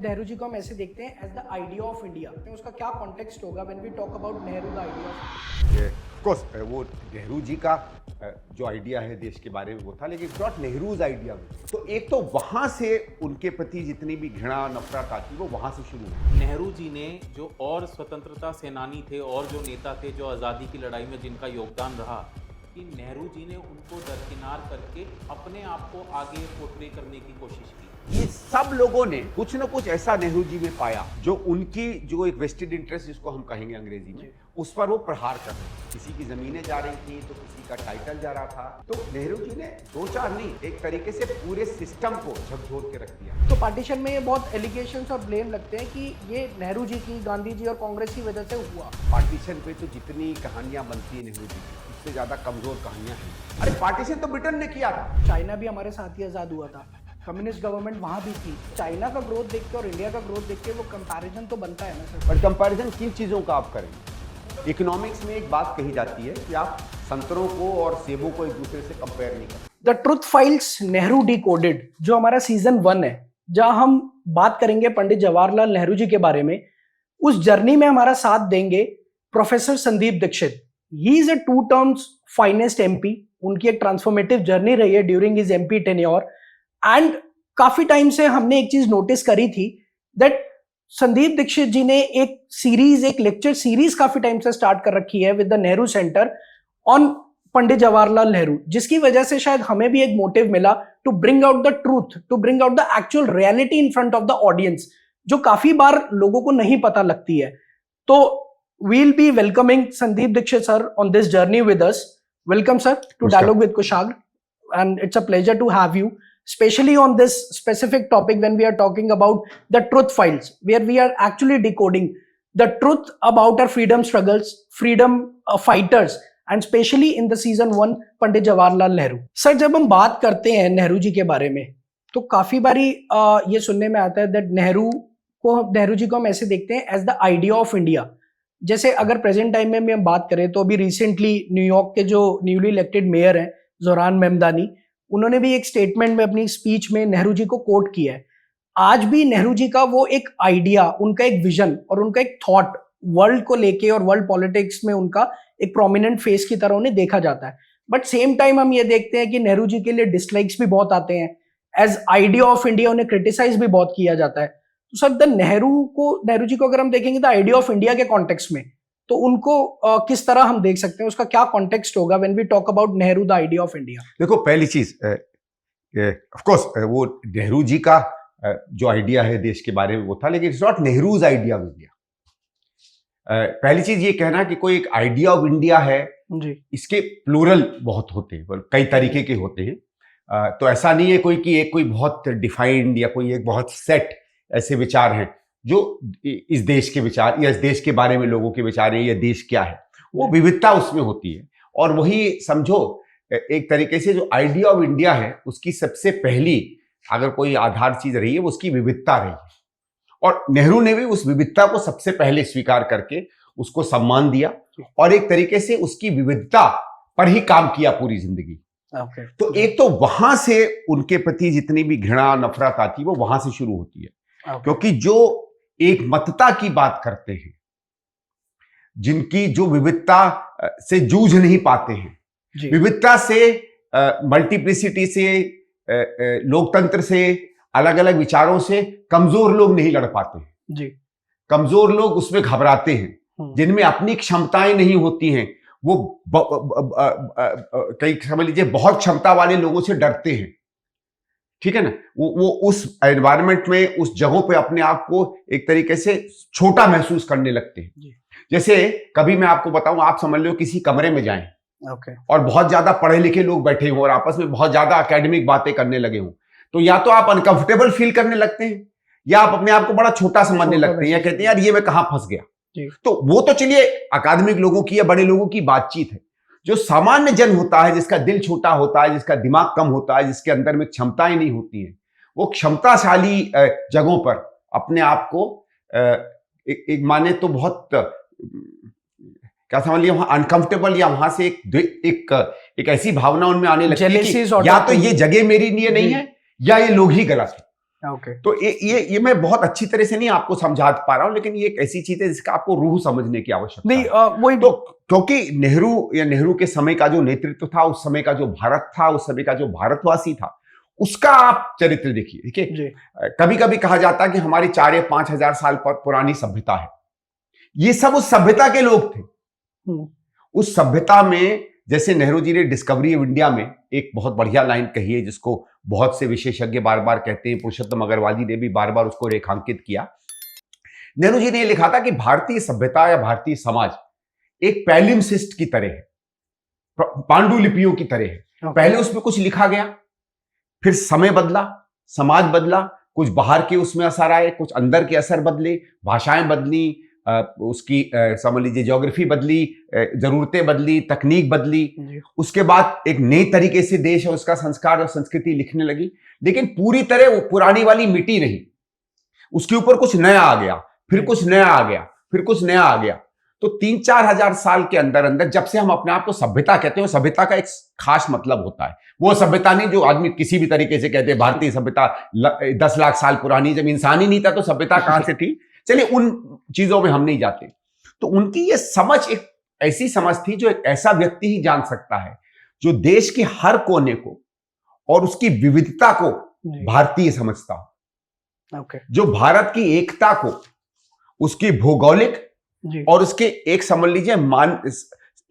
नेहरू जी को हम ऐसे देखते हैं as the idea of India. उसका क्या कॉन्टेक्स्ट होगा when we talk about Nehru the idea of course वो नेहरू जी का जो आइडिया है देश के बारे में वो था, लेकिन नॉट नेहरूज आइडिया। तो एक तो वहां से उनके प्रति जितनी भी घृणा नफरत आती वो वहां से शुरू हुई। नेहरू जी ने जो और स्वतंत्रता सेनानी थे और जो नेता थे जो आज़ादी की लड़ाई में जिनका योगदान रहा, कि नेहरू जी ने उनको दरकिनार करके अपने आप को आगे पोर्ट्रे करने की कोशिश की। ये सब लोगों ने कुछ न कुछ ऐसा नेहरू जी में पाया जो उनकी जो एक वेस्टेड इंटरेस्ट जिसको हम कहेंगे अंग्रेजी में, उस पर वो प्रहार कर रहे। किसी की जमीनें जा रही थी तो किसी का टाइटल जा रहा था। तो नेहरू जी ने दो चार नहीं, एक तरीके से पूरे सिस्टम को झकझोर के रख दिया। तो पार्टीशन में ये बहुत एलिगेशंस और ब्लेम लगते हैं कि ये नेहरू जी की, गांधी जी और कांग्रेस की वजह से हुआ। पार्टीशन पे तो जितनी कहानियां बनती है नेहरू जी की, उससे ज्यादा कमजोर कहानियां हैं। अरे पार्टीशन तो ब्रिटेन ने किया था। चाइना भी हमारे साथ ही आज़ाद हुआ था, कम्युनिस्ट गवर्नमेंट वहाँ भी थी। चाइना का ग्रोथ देख के और इंडिया का ग्रोथ देख के वो कंपैरिजन तो बनता है ना सर। पर कंपैरिजन किन चीज़ों का आप करेंगे? इकोनॉमिक्स में एक बात कही जाती है कि आप संतरों को और सेबों को एक दूसरे से कंपेयर नहीं करते। The truth files Nehru decoded, जो हमारा सीजन 1 है, जहां हम बात करेंगे पंडित जवाहरलाल नेहरू जी के बारे में। उस जर्नी में हमारा साथ देंगे professor Sandeep Dikshit. He is a 2 terms finest MP. उनकी एक ट्रांसफॉर्मेटिव जर्नी रही है during his MP tenure. And काफी टाइम से हमने एक चीज नोटिस करी थी दैट संदीप दीक्षित जी ने एक लेक्चर सीरीज काफी टाइम से स्टार्ट कर रखी है with the Nehru centre on Pandit Jawaharlal Nehru, जिसकी वजह से शायद हमें भी एक मोटिव मिला to bring out the truth, to bring out the actual reality in front of the audience, जो काफी बार लोगों को नहीं पता लगती है। तो we'll be welcoming Sandeep Dikshit sir on this journey with us. Welcome sir to Dialogue with Kushagra, and it's a pleasure to have you, especially on this specific topic when we are talking about the truth files, where we are actually decoding the truth about our freedom struggles, freedom fighters, and especially in the season 1 Pandit Jawaharlal Nehru. Sir, जब हम बात करते हैं नेहरू जी के बारे में तो काफी बारी ये सुनने में आता है दैट नेहरू जी को हम ऐसे देखते हैं as the idea of India. जैसे अगर प्रेजेंट टाइम में भी हम बात करें तो अभी रिसेंटली न्यूयॉर्क के जो न्यूली इलेक्टेड मेयर हैं जोरान मेमदानी, उन्होंने भी एक स्टेटमेंट में अपनी स्पीच में नेहरू जी को कोट किया है। आज भी नेहरू जी का वो एक आइडिया, उनका एक विजन और उनका एक थॉट वर्ल्ड को लेके और वर्ल्ड पॉलिटिक्स में उनका एक प्रोमिनेंट फेस की तरह उन्हें देखा जाता है। बट सेम टाइम हम ये देखते हैं कि नेहरू जी के लिए डिसलाइक्स भी बहुत आते हैं। एज आइडिया ऑफ इंडिया उन्हें क्रिटिसाइज भी बहुत किया जाता है। तो सर, नेहरू जी को अगर हम देखेंगे द आइडिया ऑफ इंडिया के कॉन्टेक्स्ट में, तो उनको किस तरह हम देख सकते हैं? उसका क्या कॉन्टेक्स्ट होगा when we talk about Nehru the idea of India? देखो, पहली चीज ऑफ कोर्स वो नेहरू जी का जो आइडिया है देश के बारे में वो था, लेकिन it's not Nehru's idea of India. पहली चीज ये कहना कि कोई एक आइडिया ऑफ इंडिया है जी, इसके प्लूरल बहुत होते हैं, कई तरीके के होते हैं। तो ऐसा नहीं है कोई बहुत डिफाइंड या कोई एक बहुत सेट ऐसे विचार हैं जो इस देश के विचार या इस देश के बारे में लोगों के विचार हैं या देश क्या है, वो विविधता उसमें होती है। और वही समझो एक तरीके से जो आइडिया ऑफ इंडिया है उसकी सबसे पहली अगर कोई आधार चीज रही है वो उसकी विविधता रही है। और नेहरू ने भी उस विविधता को सबसे पहले स्वीकार करके उसको सम्मान दिया और एक तरीके से उसकी विविधता पर ही काम किया पूरी जिंदगी। तो एक तो वहां से उनके प्रति जितनी भी घृणा नफरत आती है वो वहां से शुरू होती है। क्योंकि जो एक मतता की बात करते हैं, जिनकी जो विविधता से जूझ नहीं पाते हैं, विविधता से, मल्टीप्लिसिटी से, लोकतंत्र से, अलग अलग विचारों से कमजोर लोग नहीं लड़ पाते हैं जी। कमजोर लोग उसमें घबराते हैं, जिनमें अपनी क्षमताएं नहीं होती हैं, वो कई समझ लीजिए बहुत क्षमता वाले लोगों से डरते हैं। ठीक है ना, वो उस एनवायरनमेंट में, उस जगहों पे अपने आप को एक तरीके से छोटा महसूस करने लगते हैं। जैसे कभी मैं आपको बताऊं, आप समझ लो किसी कमरे में जाएं और बहुत ज्यादा पढ़े लिखे लोग बैठे हों और आपस में बहुत ज्यादा एकेडमिक बातें करने लगे हों, तो या तो आप अनकंफर्टेबल फील करने लगते हैं या आप अपने आप को बड़ा छोटा समझने लगते हैं या कहते हैं यार ये मैं कहां फंस गया। तो वो तो चलिए अकादमिक लोगों की या बड़े लोगों की बातचीत है। जो सामान्य जन होता है, जिसका दिल छोटा होता है, जिसका दिमाग कम होता है, जिसके अंदर में क्षमताएं नहीं होती हैं, वो क्षमताशाली जगहों पर अपने आप को एक माने तो बहुत क्या समझ लिया, वहां अनकंफर्टेबल या वहां से एक ऐसी भावना उनमें आने लगती है कि या तो ये जगह मेरी लिए नहीं है या ये लोग ही गलत है। ओके तो ये मैं बहुत अच्छी तरह से नहीं आपको समझा पा रहा हूं, लेकिन ये एक ऐसी चीज है जिसका आपको रूह समझने की आवश्यकता नहीं है। वही तो क्योंकि नेहरू के समय का जो नेतृत्व था, उस समय का जो भारत था, उस समय का जो भारतवासी था, उसका आप चरित्र देखिए। देखिए, जी कभी कभी कहा जाता है कि हमारी 4 या 5 हजार साल पर पुरानी सभ्यता है। ये सब उस सभ्यता के लोग थे। उस सभ्यता में, जैसे नेहरू जी ने डिस्कवरी ऑफ इंडिया में एक बहुत बढ़िया लाइन कही है, जिसको बहुत से विशेषज्ञ बार बार कहते हैं, पुरुषोत्तम अग्रवाल जी ने भी बार बार उसको रेखांकित किया। नेहरू जी ने लिखा था कि भारतीय सभ्यता या भारतीय समाज एक पैलिम्सिस्ट की तरह है, पांडुलिपियों की तरह है। पहले उसमें कुछ लिखा गया, फिर समय बदला, समाज बदला, कुछ बाहर के उसमें असर आए, कुछ अंदर के असर बदले, भाषाएं बदली, उसकी समझ लीजिए ज्योग्राफी बदली, जरूरतें बदली, तकनीक बदली। उसके बाद एक नई तरीके से देश और उसका संस्कार और संस्कृति लिखने लगी, लेकिन पूरी तरह वो पुरानी वाली मिटी नहीं। उसके ऊपर कुछ नया आ गया, फिर कुछ नया आ गया, फिर कुछ नया आ गया। तो 3-4 हजार साल के अंदर अंदर जब से हम अपने आप को सभ्यता कहते हैं, सभ्यता का एक खास मतलब होता है। वो सभ्यता नहीं जो आदमी किसी भी तरीके से कहते हैं भारतीय सभ्यता 10 लाख साल पुरानी, जब इंसान ही नहीं था तो सभ्यता कहां से थी। चलिए उन चीजों में हम नहीं जाते। तो उनकी ये समझ एक ऐसी समझ थी जो एक ऐसा व्यक्ति ही जान सकता है जो देश के हर कोने को और उसकी विविधता को भारतीय समझता हो। जो भारत की एकता को, उसकी भौगोलिक और उसके एक समझ लीजिए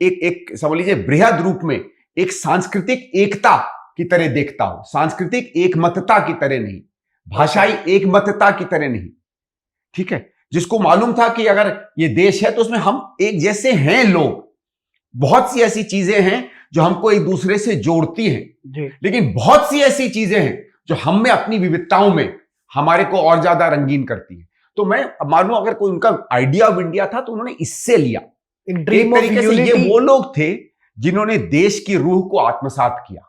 एक समझ लीजिए बृहद रूप में एक सांस्कृतिक एकता की तरह देखता हो। सांस्कृतिक एकमतता की तरह नहीं, भाषाई एकमतता की तरह नहीं। ठीक है, जिसको मालूम था कि अगर ये देश है तो उसमें हम एक जैसे हैं लोग। बहुत सी ऐसी चीजें हैं जो हमको एक दूसरे से जोड़ती हैं, लेकिन बहुत सी ऐसी चीजें हैं जो हम में अपनी विविधताओं में हमारे को और ज्यादा रंगीन करती है। तो मैं मानूं अगर कोई उनका आइडिया ऑफ इंडिया था तो उन्होंने इससे लिया। एक तरीके से ये वो लोग थे जिन्होंने देश की रूह को आत्मसात किया।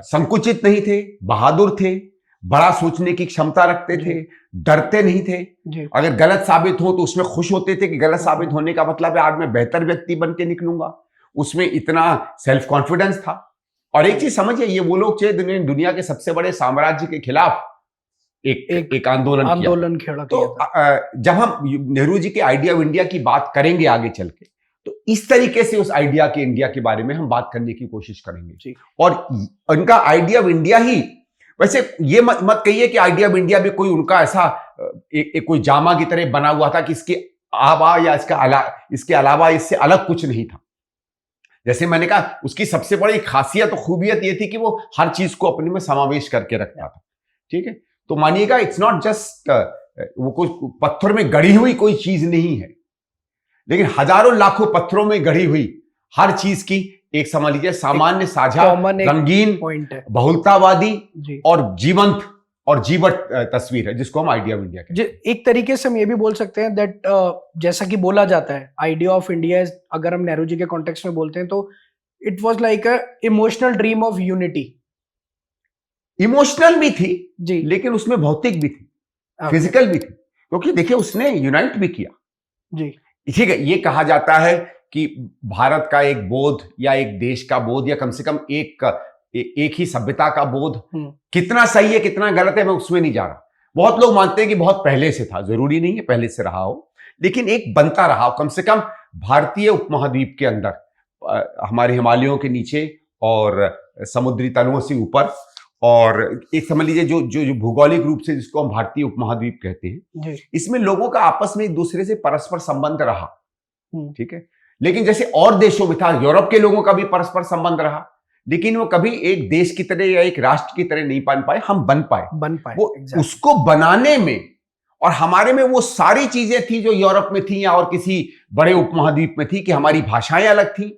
संकुचित नहीं थे, बहादुर थे, बड़ा सोचने की क्षमता रखते थे, डरते नहीं थे। अगर गलत साबित हो तो उसमें खुश होते थे कि गलत साबित होने का मतलब है आज मैं बेहतर व्यक्ति बन के निकलूंगा। उसमें इतना सेल्फ कॉन्फिडेंस था। और एक चीज समझिए, ये वो लोग थे जिन्होंने दुनिया के सबसे बड़े साम्राज्य के खिलाफ एक आंदोलन किया। तो जब हम नेहरू जी के आइडिया ऑफ इंडिया की बात करेंगे आगे चल के, तो इस तरीके से उस आइडिया के इंडिया के बारे में हम बात करने की कोशिश करेंगे। और उनका आइडिया ऑफ इंडिया ही, वैसे ये मत कहिए कि आइडिया ऑफ इंडिया भी कोई उनका ऐसा कोई जामा की तरह बना हुआ था कि इसके आवा या इसके अलावा इससे अलग कुछ नहीं था। जैसे मैंने कहा, उसकी सबसे बड़ी खासियत और खूबियत ये थी कि वो हर चीज को अपने में समावेश करके रखता था। ठीक है, तो मानिएगा इट्स नॉट जस्ट वो कुछ पत्थर में गढ़ी हुई कोई चीज नहीं है, लेकिन हजारों लाखों पत्थरों में गढ़ी हुई हर चीज की एक समझ लीजिए सामान्य, साझा, रंगीन, बहुलतावादी और जीवंत तस्वीर है, जिसको हम आइडिया ऑफ इंडिया कहते हैं। एक तरीके से हम ये भी बोल सकते हैं दैट जैसा कि बोला जाता है आइडिया ऑफ इंडिया, अगर हम नेहरू जी के कॉन्टेक्स्ट में बोलते हैं तो it was like a emotional dream of unity. Emotional भी थी जी, लेकिन उसमें भौतिक भी थी, फिजिकल भी थी, क्योंकि देखिए उसने यूनाइट भी किया जी। ठीक है, ये कहा जाता है कि भारत का एक बोध या एक देश का बोध या कम से कम एक ही सभ्यता का बोध कितना सही है कितना गलत है मैं उसमें नहीं जा रहा। बहुत लोग मानते हैं कि बहुत पहले से था, जरूरी नहीं है पहले से रहा हो, लेकिन एक बनता रहा हो, कम से कम भारतीय उपमहाद्वीप के अंदर, हमारे हिमालयों के नीचे और समुद्री तलों से ऊपर, और एक समझ लीजिए जो भौगोलिक रूप से जिसको हम भारतीय उपमहाद्वीप कहते हैं, इसमें लोगों का आपस में एक दूसरे से परस्पर संबंध रहा। ठीक है, लेकिन जैसे और देशों में था, यूरोप के लोगों का भी परस्पर संबंध रहा, लेकिन वो कभी एक देश की तरह या एक राष्ट्र की तरह नहीं बन पाए। हम बन पाए वो उसको बनाने में, और हमारे में वो सारी चीजें थी जो यूरोप में थी या और किसी बड़े उपमहाद्वीप में थी, कि हमारी भाषाएं अलग थी।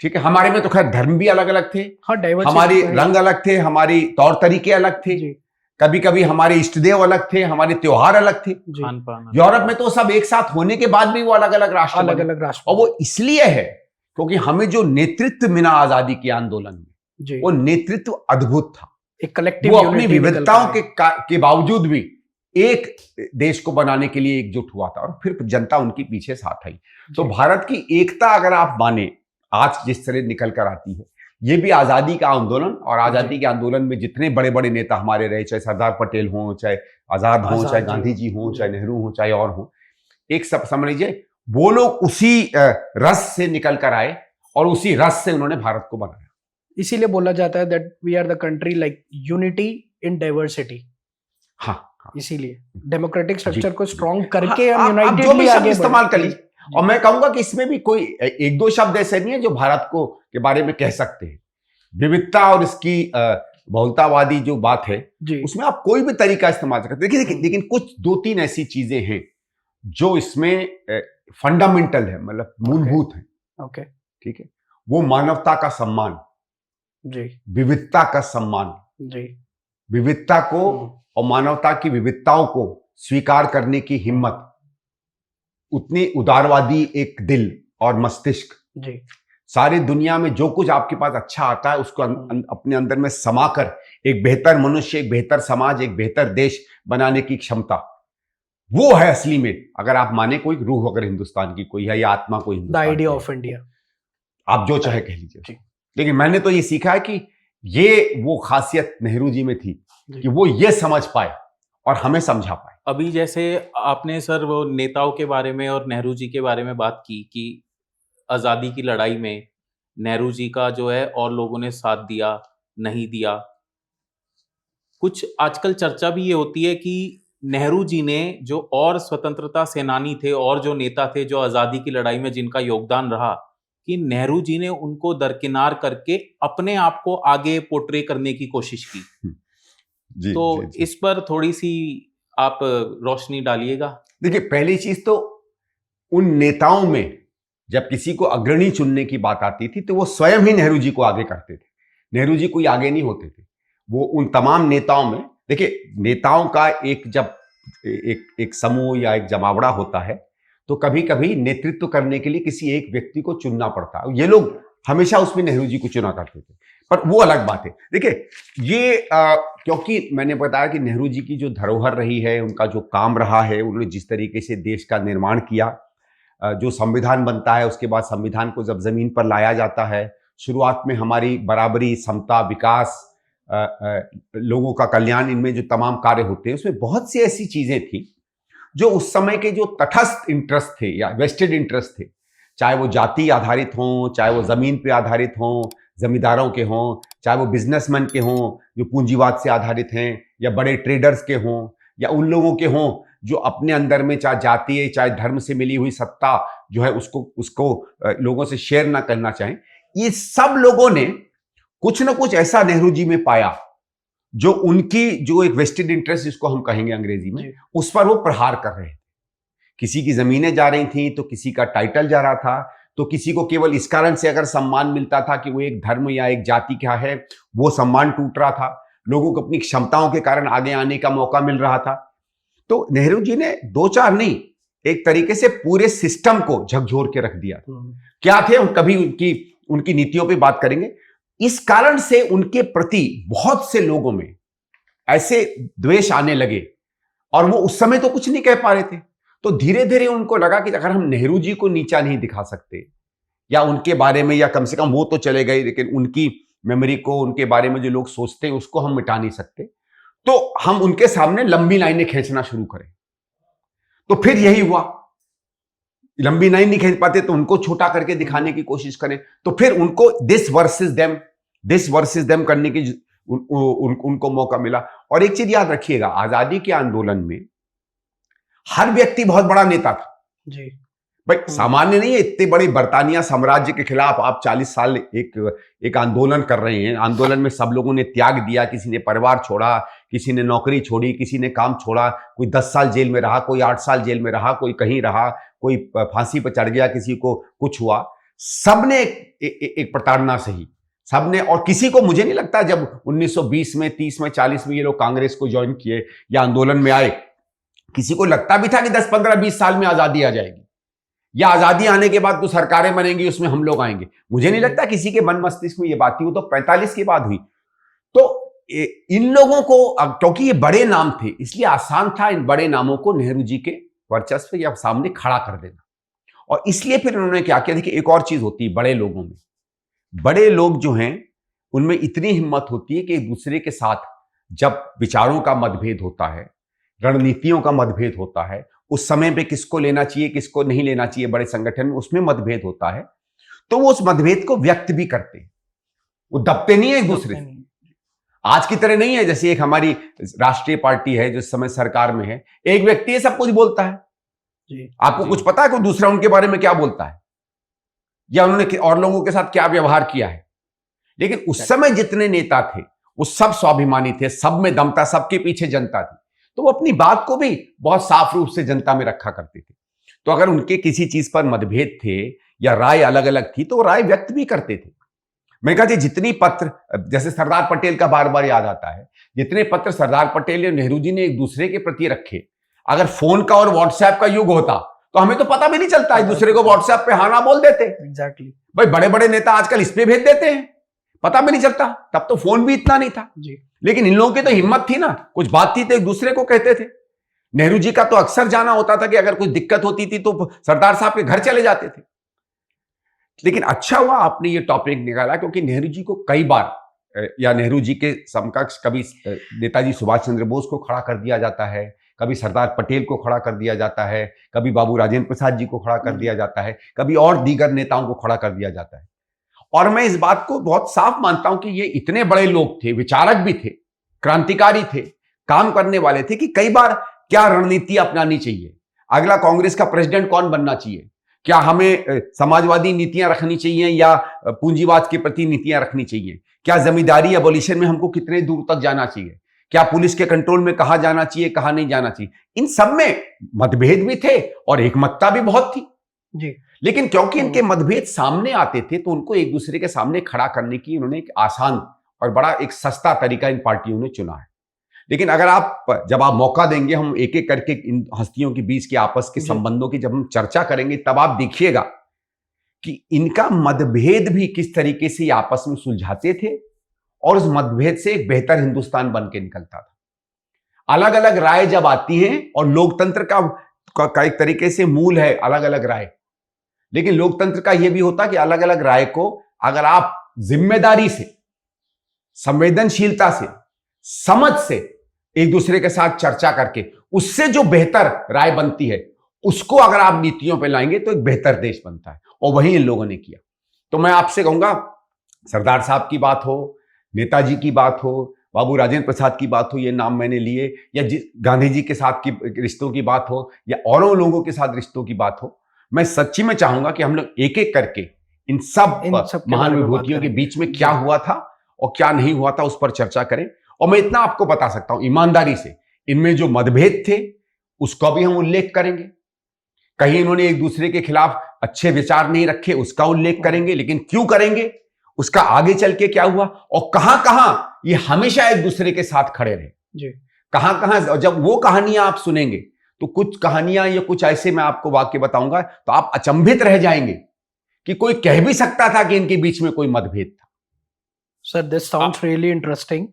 ठीक है, हमारे में तो खैर धर्म भी अलग अलग थे, हमारे रंग अलग थे, हमारी तौर तरीके अलग थे, कभी कभी हमारे इष्टदेव अलग थे, हमारे त्योहार अलग थे। यूरोप में तो सब एक साथ होने के बाद भी वो अलग अलग राष्ट्र, और वो इसलिए है क्योंकि हमें जो नेतृत्व मिला आजादी के आंदोलन में, वो नेतृत्व अद्भुत था। एक कलेक्टिव, वो अपनी विविधताओं के बावजूद भी एक देश को बनाने के लिए एकजुट हुआ था, और फिर जनता उनके पीछे साथ आई। तो भारत की एकता अगर आप माने आज जिस तरह निकल कर आती है, ये भी आज़ादी का आंदोलन, और आज़ादी के आंदोलन में जितने बड़े बड़े नेता हमारे रहे, चाहे सरदार पटेल हों, चाहे आज़ाद हों, चाहे गांधी जी हों, चाहे नेहरू हों, चाहे और हों, एक सब समझ लीजिए वो लोग उसी रस से निकल कर आए और उसी रस से उन्होंने भारत को बनाया। इसीलिए बोला जाता है that we are the country like unity in diversity. हाँ, इसीलिए डेमोक्रेटिक स्ट्रक्चर को जी। स्ट्रॉन्ग करके हाँ, हम आप जो यूनाइटेडली भी शब्द आगे इस्तेमाल कर बढ़े। लीजिए, और मैं कहूंगा कि इसमें भी कोई एक दो शब्द ऐसे नहीं है जो भारत को के बारे में कह सकते हैं। विविधता और इसकी बहुलतावादी जो बात है, जी उसमें आप कोई भी तरीका इस्तेमाल कर सकते हैं। देखिए, लेकिन कुछ दो तीन ऐसी चीजें हैं जो इसमें फंडामेंटल है, मतलब मूलभूत है। ओके ठीक है, वो मानवता का सम्मान, जी विविधता का सम्मान, जी विविधता को और मानवता की विविधताओं को स्वीकार करने की हिम्मत, उतनी उदारवादी एक दिल और मस्तिष्क, जी सारी दुनिया में जो कुछ आपके पास अच्छा आता है उसको अपने अंदर में समाकर एक बेहतर मनुष्य, एक बेहतर समाज, एक बेहतर देश बनाने की क्षमता, वो है असली में, अगर आप माने कोई रूह अगर हिंदुस्तान की कोई है या आत्मा कोई द हिंदुस्तान आइडिया की ऑफ है, इंडिया। आप जो चाहे कह लीजिए। जी। लेकिन मैंने तो ये सीखा है कि ये वो खासियत नेहरू जी में थी कि वो ये समझ पाए और हमें समझा पाए। अभी जैसे आपने सर वो नेताओं के बारे में और नेहरू जी के बारे में बात की कि आज़ादी की लड़ाई में नेहरू जी का जो है और लोगों ने साथ दिया, नहीं दिया। कुछ आजकल चर्चा भी ये होती है कि नेहरू जी ने जो और स्वतंत्रता सेनानी थे और जो नेता थे जो आज़ादी की लड़ाई में जिनका योगदान रहा, कि नेहरू जी ने उनको दरकिनार करके अपने आप को आगे पोर्ट्रे करने की कोशिश की। जी, तो जी, जी। इस पर थोड़ी सी आप रोशनी डालिएगा। देखिए, पहली चीज तो उन नेताओं में जब किसी को अग्रणी चुनने की बात आती थी तो वो स्वयं ही नेहरू जी को आगे करते थे। नेहरू जी कोई आगे नहीं होते थे। वो उन तमाम नेताओं में, देखिए, नेताओं का जब एक समूह या एक जमावड़ा होता है तो कभी कभी नेतृत्व करने के लिए किसी एक व्यक्ति को चुनना पड़ता है। ये लोग हमेशा उसमें नेहरू जी को चुना करते थे, पर वो अलग बात है। देखिए, ये क्योंकि मैंने बताया कि नेहरू जी की जो धरोहर रही है, उनका जो काम रहा है, उन्होंने जिस तरीके से देश का निर्माण किया, जो संविधान बनता है उसके बाद संविधान को जब जमीन पर लाया जाता है, शुरुआत में हमारी बराबरी, समता, विकास, लोगों का कल्याण, इनमें जो तमाम कार्य होते हैं उसमें बहुत सी ऐसी चीजें थी जो उस समय के जो तटस्थ इंटरेस्ट थे या वेस्टेड इंटरेस्ट थे, चाहे वो जाति आधारित हों, चाहे वो जमीन पे आधारित हों, जमींदारों के हों, चाहे वो बिजनेसमैन के हों जो पूंजीवाद से आधारित हैं, या बड़े ट्रेडर्स के हों, या उन लोगों के हों जो अपने अंदर में चाहे जातीय चाहे धर्म से मिली हुई सत्ता जो है उसको लोगों से शेयर ना करना चाहें। ये सब लोगों ने कुछ ना कुछ ऐसा नेहरू जी में पाया जो उनकी जो एक वेस्टेड इंटरेस्ट जिसको हम कहेंगे अंग्रेजी में, उस पर वो प्रहार कर रहे थे। किसी की जमीनें जा रही थी तो किसी का टाइटल जा रहा था, तो किसी को केवल इस कारण से अगर सम्मान मिलता था कि वो एक धर्म या एक जाति का है, वो सम्मान टूट रहा था। लोगों को अपनी क्षमताओं के कारण आगे आने का मौका मिल रहा था। तो नेहरू जी ने दो चार नहीं, एक तरीके से पूरे सिस्टम को झकझोर के रख दिया। क्या थे, हम कभी उनकी नीतियों पे बात करेंगे। इस कारण से उनके प्रति बहुत से लोगों में ऐसे द्वेष आने लगे, और वो उस समय तो कुछ नहीं कह पा रहे थे। तो धीरे धीरे उनको लगा कि अगर हम नेहरू जी को नीचा नहीं दिखा सकते, या उनके बारे में, या कम से कम वो तो चले गए, लेकिन उनकी मेमोरी को, उनके बारे में जो लोग सोचते हैं उसको हम मिटा नहीं सकते, तो हम उनके सामने लंबी लाइनें खींचना शुरू करें। तो फिर यही हुआ, लंबी लाइन नहीं खींच पाते तो उनको छोटा करके दिखाने की कोशिश करें। तो फिर उनको दिस वर्सेस देम करने की उनको मौका मिला। और एक चीज याद रखिएगा, आजादी के आंदोलन में हर व्यक्ति बहुत बड़ा नेता था जी। भाई, सामान्य नहीं है। इतने बड़े बर्तानिया साम्राज्य के खिलाफ आप 40 साल एक आंदोलन कर रहे हैं। आंदोलन में सब लोगों ने त्याग दिया, किसी ने परिवार छोड़ा, किसी ने नौकरी छोड़ी, किसी ने काम छोड़ा, कोई 10 साल जेल में रहा, कोई 8 साल जेल में रहा, कोई कहीं रहा, कोई फांसी पर चढ़ गया, किसी को कुछ हुआ। सबने एक प्रताड़ना सही, सबने। और किसी को, मुझे नहीं लगता जब 1920 में, 30 में, 40 में ये लोग कांग्रेस को ज्वाइन किए या आंदोलन में आए, किसी को लगता भी था कि 10, 15, 20 साल में आजादी आ जाएगी, या आजादी आने के बाद तो सरकारें बनेंगी, उसमें हम लोग आएंगे। मुझे नहीं लगता किसी के मन मस्तिष्क में ये बात थी। वो तो 45 के बाद हुई। तो इन लोगों को, क्योंकि ये बड़े नाम थे, इसलिए आसान था इन बड़े नामों को नेहरू जी के वर्चस्व या सामने खड़ा कर देना। और इसलिए फिर उन्होंने क्या किया, देखिए, एक और चीज होती है बड़े लोगों में, बड़े लोग जो हैं उनमें इतनी हिम्मत होती है कि एक दूसरे के साथ जब विचारों का मतभेद होता है, रणनीतियों का मतभेद होता है, उस समय पे किसको लेना चाहिए किसको नहीं लेना चाहिए बड़े संगठन में, उसमें मतभेद होता है, तो वो उस मतभेद को व्यक्त भी करते हैं, वो दबते नहीं है एक दूसरे से। आज की तरह नहीं है जैसे एक हमारी राष्ट्रीय पार्टी है जो इस समय सरकार में है, एक व्यक्ति है सब कुछ बोलता है जी, आपको कुछ पता है कोई दूसरा उनके बारे में क्या बोलता है या उन्होंने और लोगों के साथ क्या व्यवहार किया है। लेकिन उस समय जितने नेता थे वो सब स्वाभिमानी थे, सब में दम था, सबके पीछे जनता थी, तो वो अपनी बात को भी बहुत साफ रूप से जनता में रखा करते थे। तो अगर उनके किसी चीज पर मतभेद थे या राय अलग अलग थी तो वो राय व्यक्त भी करते थे। मैं कहा जितनी पत्र, जैसे सरदार पटेल का बार बार याद आता है, जितने पत्र सरदार पटेल और नेहरू जी ने एक दूसरे के प्रति रखे, अगर फोन का और व्हाट्सएप का युग होता तो हमें तो पता भी नहीं चलता, एक दूसरे को व्हाट्सएप पे हाँ ना बोल देते। एग्जैक्टली भाई बड़े बड़े नेता आजकल इस पे भेज देते हैं, पता भी नहीं चलता, तब तो फोन भी इतना नहीं था जी। लेकिन इन लोगों की तो हिम्मत थी ना, कुछ बात थी तो एक दूसरे को कहते थे। नेहरू जी का तो अक्सर जाना होता था कि अगर कुछ दिक्कत होती थी तो सरदार साहब के घर चले जाते थे। लेकिन अच्छा हुआ आपने ये टॉपिक निकाला, क्योंकि नेहरू जी को कई बार या नेहरू जी के समकक्ष कभी नेताजी सुभाष चंद्र बोस को खड़ा कर दिया जाता है, कभी सरदार पटेल को खड़ा कर दिया जाता है, कभी बाबू राजेंद्र प्रसाद जी को खड़ा कर दिया जाता है, कभी और दीगर नेताओं को खड़ा कर दिया जाता है। और मैं इस बात को बहुत साफ मानता हूं कि ये इतने बड़े लोग थे, विचारक भी थे, क्रांतिकारी थे, काम करने वाले थे, कि कई बार क्या रणनीति अपनानी चाहिए, अगला कांग्रेस का प्रेसिडेंट कौन बनना चाहिए, क्या हमें समाजवादी नीतियां रखनी चाहिए या पूंजीवाद के प्रति नीतियां रखनी चाहिए, क्या जमींदारी एबोलिशन में हमको कितने दूर तक जाना चाहिए, क्या पुलिस के कंट्रोल में कहां जाना चाहिए कहां नहीं जाना चाहिए। इन सब में मतभेद भी थे और एकमतता भी बहुत थी जी। लेकिन क्योंकि इनके मतभेद सामने आते थे तो उनको एक दूसरे के सामने खड़ा करने की उन्होंने एक आसान और बड़ा एक सस्ता तरीका इन पार्टियों ने चुना है। लेकिन अगर जब आप मौका देंगे, हम एक एक करके इन हस्तियों के बीच के आपस के संबंधों की जब हम चर्चा करेंगे, तब आप देखिएगा कि इनका मतभेद भी किस तरीके से आपस में सुलझाते थे और उस मतभेद से एक बेहतर हिंदुस्तान बन के निकलता था। अलग अलग राय जब आती हैं, और लोकतंत्र का एक तरीके से मूल है अलग अलग राय, लेकिन लोकतंत्र का यह भी होता कि अलग अलग राय को अगर आप जिम्मेदारी से, संवेदनशीलता से, समझ से एक दूसरे के साथ चर्चा करके उससे जो बेहतर राय बनती है उसको अगर आप नीतियों पे लाएंगे तो एक बेहतर देश बनता है, और वही इन लोगों ने किया। तो मैं आपसे कहूंगा, सरदार साहब की बात हो, नेताजी की बात हो, बाबू राजेंद्र प्रसाद की बात हो, ये नाम मैंने लिए, या गांधी जी के साथ की रिश्तों की बात हो, या औरों लोगों के साथ रिश्तों की बात हो, मैं सच्ची में चाहूंगा कि हम लोग एक एक करके इन सब महान विभूतियों के बीच में क्या हुआ था और क्या नहीं हुआ था उस पर चर्चा करें। और मैं इतना आपको बता सकता हूं ईमानदारी से, इनमें जो मतभेद थे उसका भी हम उल्लेख करेंगे, कहीं इन्होंने एक दूसरे के खिलाफ अच्छे विचार नहीं रखे उसका उल्लेख करेंगे, लेकिन क्यों करेंगे, उसका आगे चल के क्या हुआ, और कहां कहां ये हमेशा एक दूसरे के साथ खड़े रहे जी। कहां कहां जब वो कहानियां आप सुनेंगे तो कुछ कहानियां या कुछ ऐसे मैं आपको वाक्य बताऊंगा तो आप अचंभित रह जाएंगे कि कोई कह भी सकता था कि इनके बीच में कोई मतभेद था। Sir this sounds really interesting.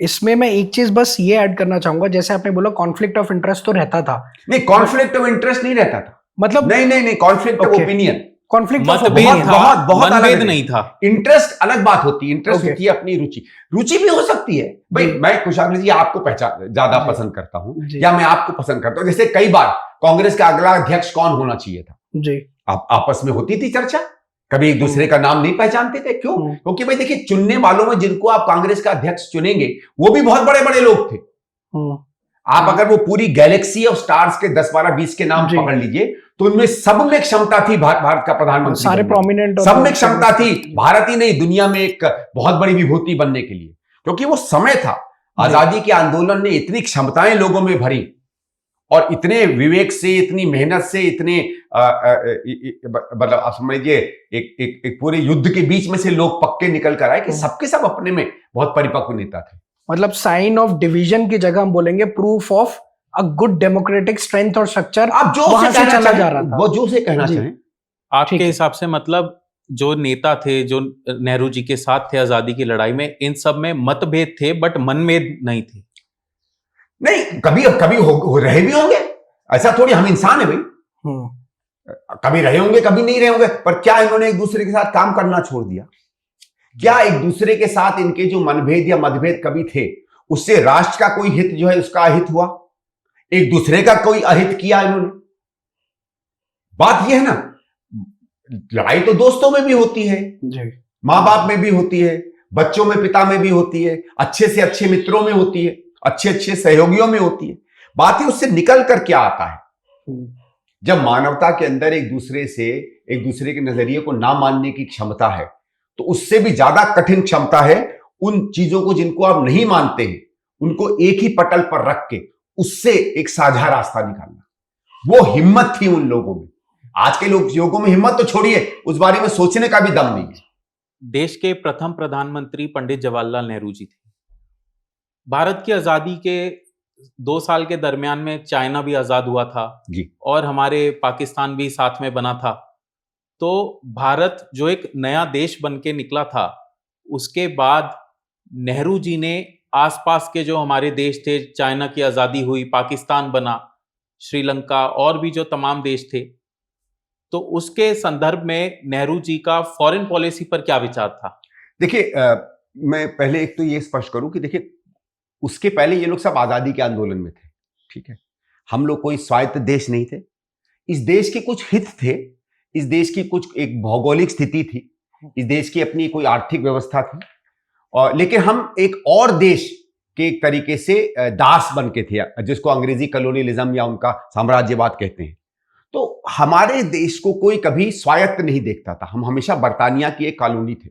इसमें मैं एक चीज बस ये ऐड करना चाहूंगा, जैसे आपने बोला कॉन्फ्लिक्ट ऑफ इंटरेस्ट तो रहता था। नहीं, कॉन्फ्लिक्ट ऑफ इंटरेस्ट नहीं रहता था, मतलब नहीं, कॉन्फ्लिक्ट ऑफ ओपिनियन, कॉन्फ्लिक्ट बहुत अलग नहीं था। इंटरेस्ट अलग बात होती है, इंटरेस्ट होती है अपनी रुचि भी हो सकती है। भाई मैं खुशहाल जी आपको ज्यादा पसंद करता हूं या मैं आपको पसंद करता हूं, जैसे कई बार कांग्रेस का अगला अध्यक्ष कौन होना चाहिए था जी, आप आपस में होती थी चर्चा, कभी एक दूसरे का नाम नहीं पहचानते थे। क्यों? क्योंकि भाई देखिए, चुनने वालों में जिनको आप कांग्रेस का अध्यक्ष चुनेंगे वो भी बहुत बड़े बड़े लोग थे। आप अगर वो पूरी गैलेक्सी ऑफ स्टार्स के 10, 12, 20 के नाम पकड़ लीजिए तो उनमें सब में क्षमता थी भारत का प्रधानमंत्री, सारे प्रोमिनेंट, सब में क्षमता थी, भारत ही नहीं दुनिया में एक बहुत बड़ी विभूति बनने के लिए, क्योंकि वो समय था, आजादी के आंदोलन ने इतनी क्षमताएं लोगों में भरी और इतने विवेक से, इतनी मेहनत से, इतने मतलब आप समझिए एक पूरे युद्ध के बीच में से लोग पक्के निकल कर आए कि सबके सब अपने में बहुत परिपक्व नेता थे। मतलब साइन ऑफ डिवीजन की जगह हम बोलेंगे proof of a good democratic strength और स्ट्रक्चर। आप जो से चला जा रहा था, वो जो से कहना चाहें आपके हिसाब से, मतलब जो नेता थे जो नेहरू जी के साथ थे आजादी की लड़ाई में, इन सब में मतभेद थे बट मनभेद नहीं थे। नहीं, कभी हो रहे भी होंगे, ऐसा थोड़ी, हम इंसान है भाई, कभी रहे होंगे कभी नहीं रहे होंगे, पर क्या इन्होंने एक दूसरे के साथ काम करना छोड़ दिया? क्या एक दूसरे के साथ इनके जो मनभेद या मतभेद कभी थे, उससे राष्ट्र का कोई हित जो है उसका अहित हुआ? एक दूसरे का कोई अहित किया इन्होंने? बात यह है ना, लड़ाई तो दोस्तों में भी होती है, मां बाप में भी होती है, बच्चों में पिता में भी होती है, अच्छे से अच्छे मित्रों में होती है, अच्छे अच्छे सहयोगियों में होती है। बात है उससे निकल कर क्या आता है। जब मानवता के अंदर एक दूसरे के नजरिए को ना मानने की क्षमता है, तो उससे भी ज्यादा कठिन क्षमता है उन चीजों को जिनको आप नहीं मानते हैं, उनको एक ही पटल पर रख के उससे एक साझा रास्ता निकालना। वो हिम्मत थी उन लोगों में। आज के लोगों में हिम्मत तो छोड़िए, उस बारे में सोचने का भी दम नहीं है। देश के प्रथम प्रधानमंत्री पंडित जवाहरलाल नेहरू जी थे। भारत की आजादी के 2 साल के दरमियान में चाइना भी आजाद हुआ था जी। और हमारे पाकिस्तान भी साथ में बना था। तो भारत जो एक नया देश बन के निकला था, उसके बाद नेहरू जी ने आसपास के जो हमारे देश थे, चाइना की आजादी हुई, पाकिस्तान बना, श्रीलंका और भी जो तमाम देश थे, तो उसके संदर्भ में नेहरू जी का फॉरेन पॉलिसी पर क्या विचार था? देखिए, मैं पहले एक तो ये स्पष्ट करूं कि देखिए, उसके पहले ये लोग सब आजादी के आंदोलन में थे, ठीक है। हम लोग कोई स्वायत्त देश नहीं थे। इस देश के कुछ हित थे, इस देश की कुछ एक भौगोलिक स्थिति थी, इस देश की अपनी कोई आर्थिक व्यवस्था थी, और लेकिन हम एक और देश के एक तरीके से दास बन के थे, जिसको अंग्रेजी कॉलोनियलिज्म या उनका साम्राज्यवाद कहते हैं। तो हमारे देश को कोई कभी स्वायत्त नहीं देखता था, हम हमेशा बर्तानिया की एक कॉलोनी थे।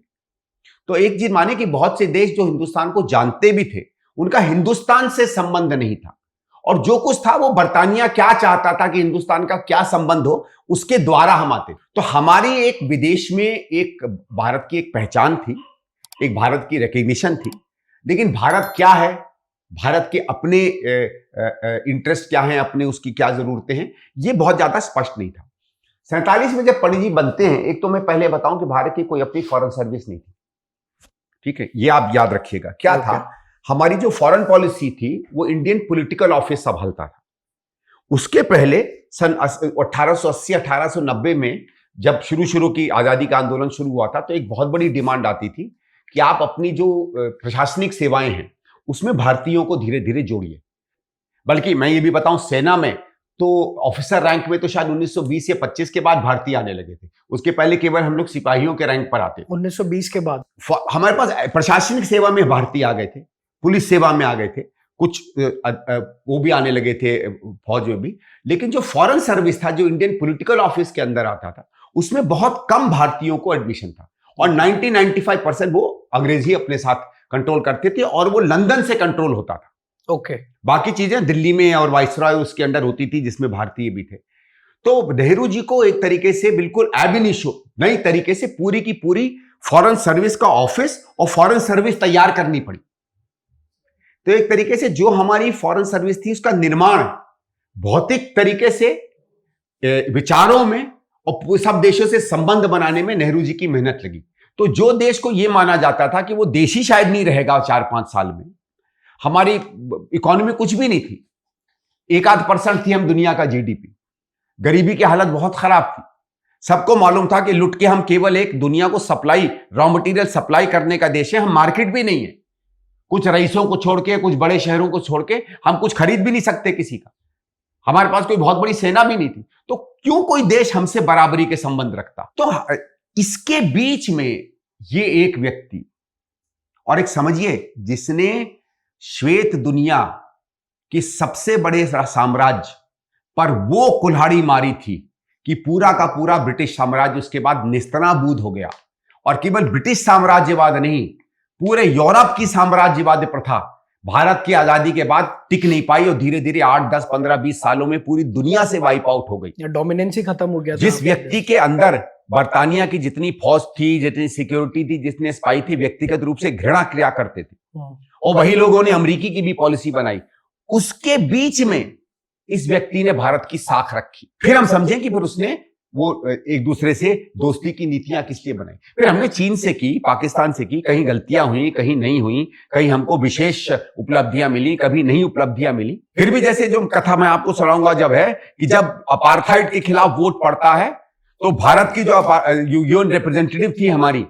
तो एक चीज माने कि बहुत से देश जो हिंदुस्तान को जानते भी थे, उनका हिंदुस्तान से संबंध नहीं था, और जो कुछ था वो बर्तानिया क्या चाहता था कि हिंदुस्तान का क्या संबंध हो, उसके द्वारा हम आते। तो हमारी एक विदेश में एक भारत की एक पहचान थी, एक भारत की रिकग्निशन थी, लेकिन भारत क्या है, भारत के अपने इंटरेस्ट क्या हैं, अपने उसकी क्या जरूरतें हैं, ये बहुत ज्यादा स्पष्ट नहीं था। 47 में जब पंडित जी बनते हैं, एक तो मैं पहले बताऊं कि भारत की कोई अपनी फॉरेन सर्विस नहीं थी, ठीक है, ये आप याद रखिएगा। क्या था, हमारी जो फॉरेन पॉलिसी थी वो इंडियन पॉलिटिकल ऑफिस संभालता था। उसके पहले सन 1880-1890 में जब शुरू की आजादी का आंदोलन शुरू हुआ था, तो एक बहुत बड़ी डिमांड आती थी कि आप अपनी जो प्रशासनिक सेवाएं हैं उसमें भारतीयों को धीरे धीरे जोड़िए। बल्कि मैं ये भी बताऊं, सेना में तो ऑफिसर रैंक में तो शायद 1920 या 25 के बाद भारतीय आने लगे थे। उसके पहले केवल हम लोग सिपाहियों के रैंक पर आते थे। 1920 के बाद हमारे पास प्रशासनिक सेवा में भारतीय आ गए थे, पुलिस सेवा में आ गए थे, कुछ वो भी आने लगे थे फौज में भी। लेकिन जो फॉरेन सर्विस था, जो इंडियन पॉलिटिकल ऑफिस के अंदर आता था, उसमें बहुत कम भारतीयों को एडमिशन था, और 90-95% वो अंग्रेजी अपने साथ कंट्रोल करते थे, और वो लंदन से कंट्रोल होता था। ओके। बाकी चीजें दिल्ली में और वाइसरॉय उसके अंडर होती थी, जिसमें भारतीय भी थे। तो नेहरू जी को एक तरीके से बिल्कुल एब इनिशियो नई तरीके से पूरी की पूरी फॉरेन सर्विस का ऑफिस और फॉरेन सर्विस तैयार करनी पड़ी। तो एक तरीके से जो हमारी फॉरेन सर्विस थी, उसका निर्माण भौतिक तरीके से विचारों में और सब देशों से संबंध बनाने में नेहरू जी की मेहनत लगी। तो जो देश को यह माना जाता था कि वो देश ही शायद नहीं रहेगा 4-5 साल में, हमारी इकोनॉमी कुछ भी नहीं थी, 1-8% थी हम दुनिया का जीडीपी, गरीबी की हालत बहुत खराब थी, सबको मालूम था कि लुट के हम केवल एक दुनिया को सप्लाई, रॉ मटेरियल सप्लाई करने का देश है, हम मार्केट भी नहीं है। कुछ रईसों को छोड़ के, कुछ बड़े शहरों को छोड़ के हम कुछ खरीद भी नहीं सकते किसी का, हमारे पास कोई बहुत बड़ी सेना भी नहीं थी। तो क्यों कोई देश हमसे बराबरी के संबंध रखता? तो इसके बीच में ये एक व्यक्ति, और एक समझिए, जिसने श्वेत दुनिया के सबसे बड़े साम्राज्य पर वो कुल्हाड़ी मारी थी कि पूरा का पूरा ब्रिटिश साम्राज्य उसके बाद नेस्तनाबूद हो गया। और केवल ब्रिटिश साम्राज्यवाद नहीं, पूरे यूरोप की साम्राज्यवादी प्रथा भारत की आजादी के बाद टिक नहीं पाई, और धीरे धीरे 8, 10, 15, 20 सालों में पूरी दुनिया से वाइप आउट हो गई। डोमिनेंस ही खत्म हो गया। जिस व्यक्ति के अंदर बर्तानिया की जितनी फौज थी, जितनी सिक्योरिटी थी, जितने स्पाई थे, व्यक्तिगत रूप से घृणा किया करते थे, और वही लोगों ने अमेरिकी की भी पॉलिसी बनाई। उसके बीच में इस व्यक्ति ने भारत की साख रखी। फिर हम समझें कि फिर उसने वो एक दूसरे से दोस्ती की नीतियां किस लिए बनाई। फिर हमने चीन से की, पाकिस्तान से की, कहीं गलतियां हुई, कहीं नहीं हुई, कहीं हमको विशेष उपलब्धियां मिली, कभी नहीं उपलब्धियां मिली। फिर भी जैसे जो कथा मैं आपको सुनाऊंगा जब है कि जब अपार्थाइड के खिलाफ वोट पड़ता है, तो भारत की जो यूएन रिप्रेजेंटेटिव थी हमारी,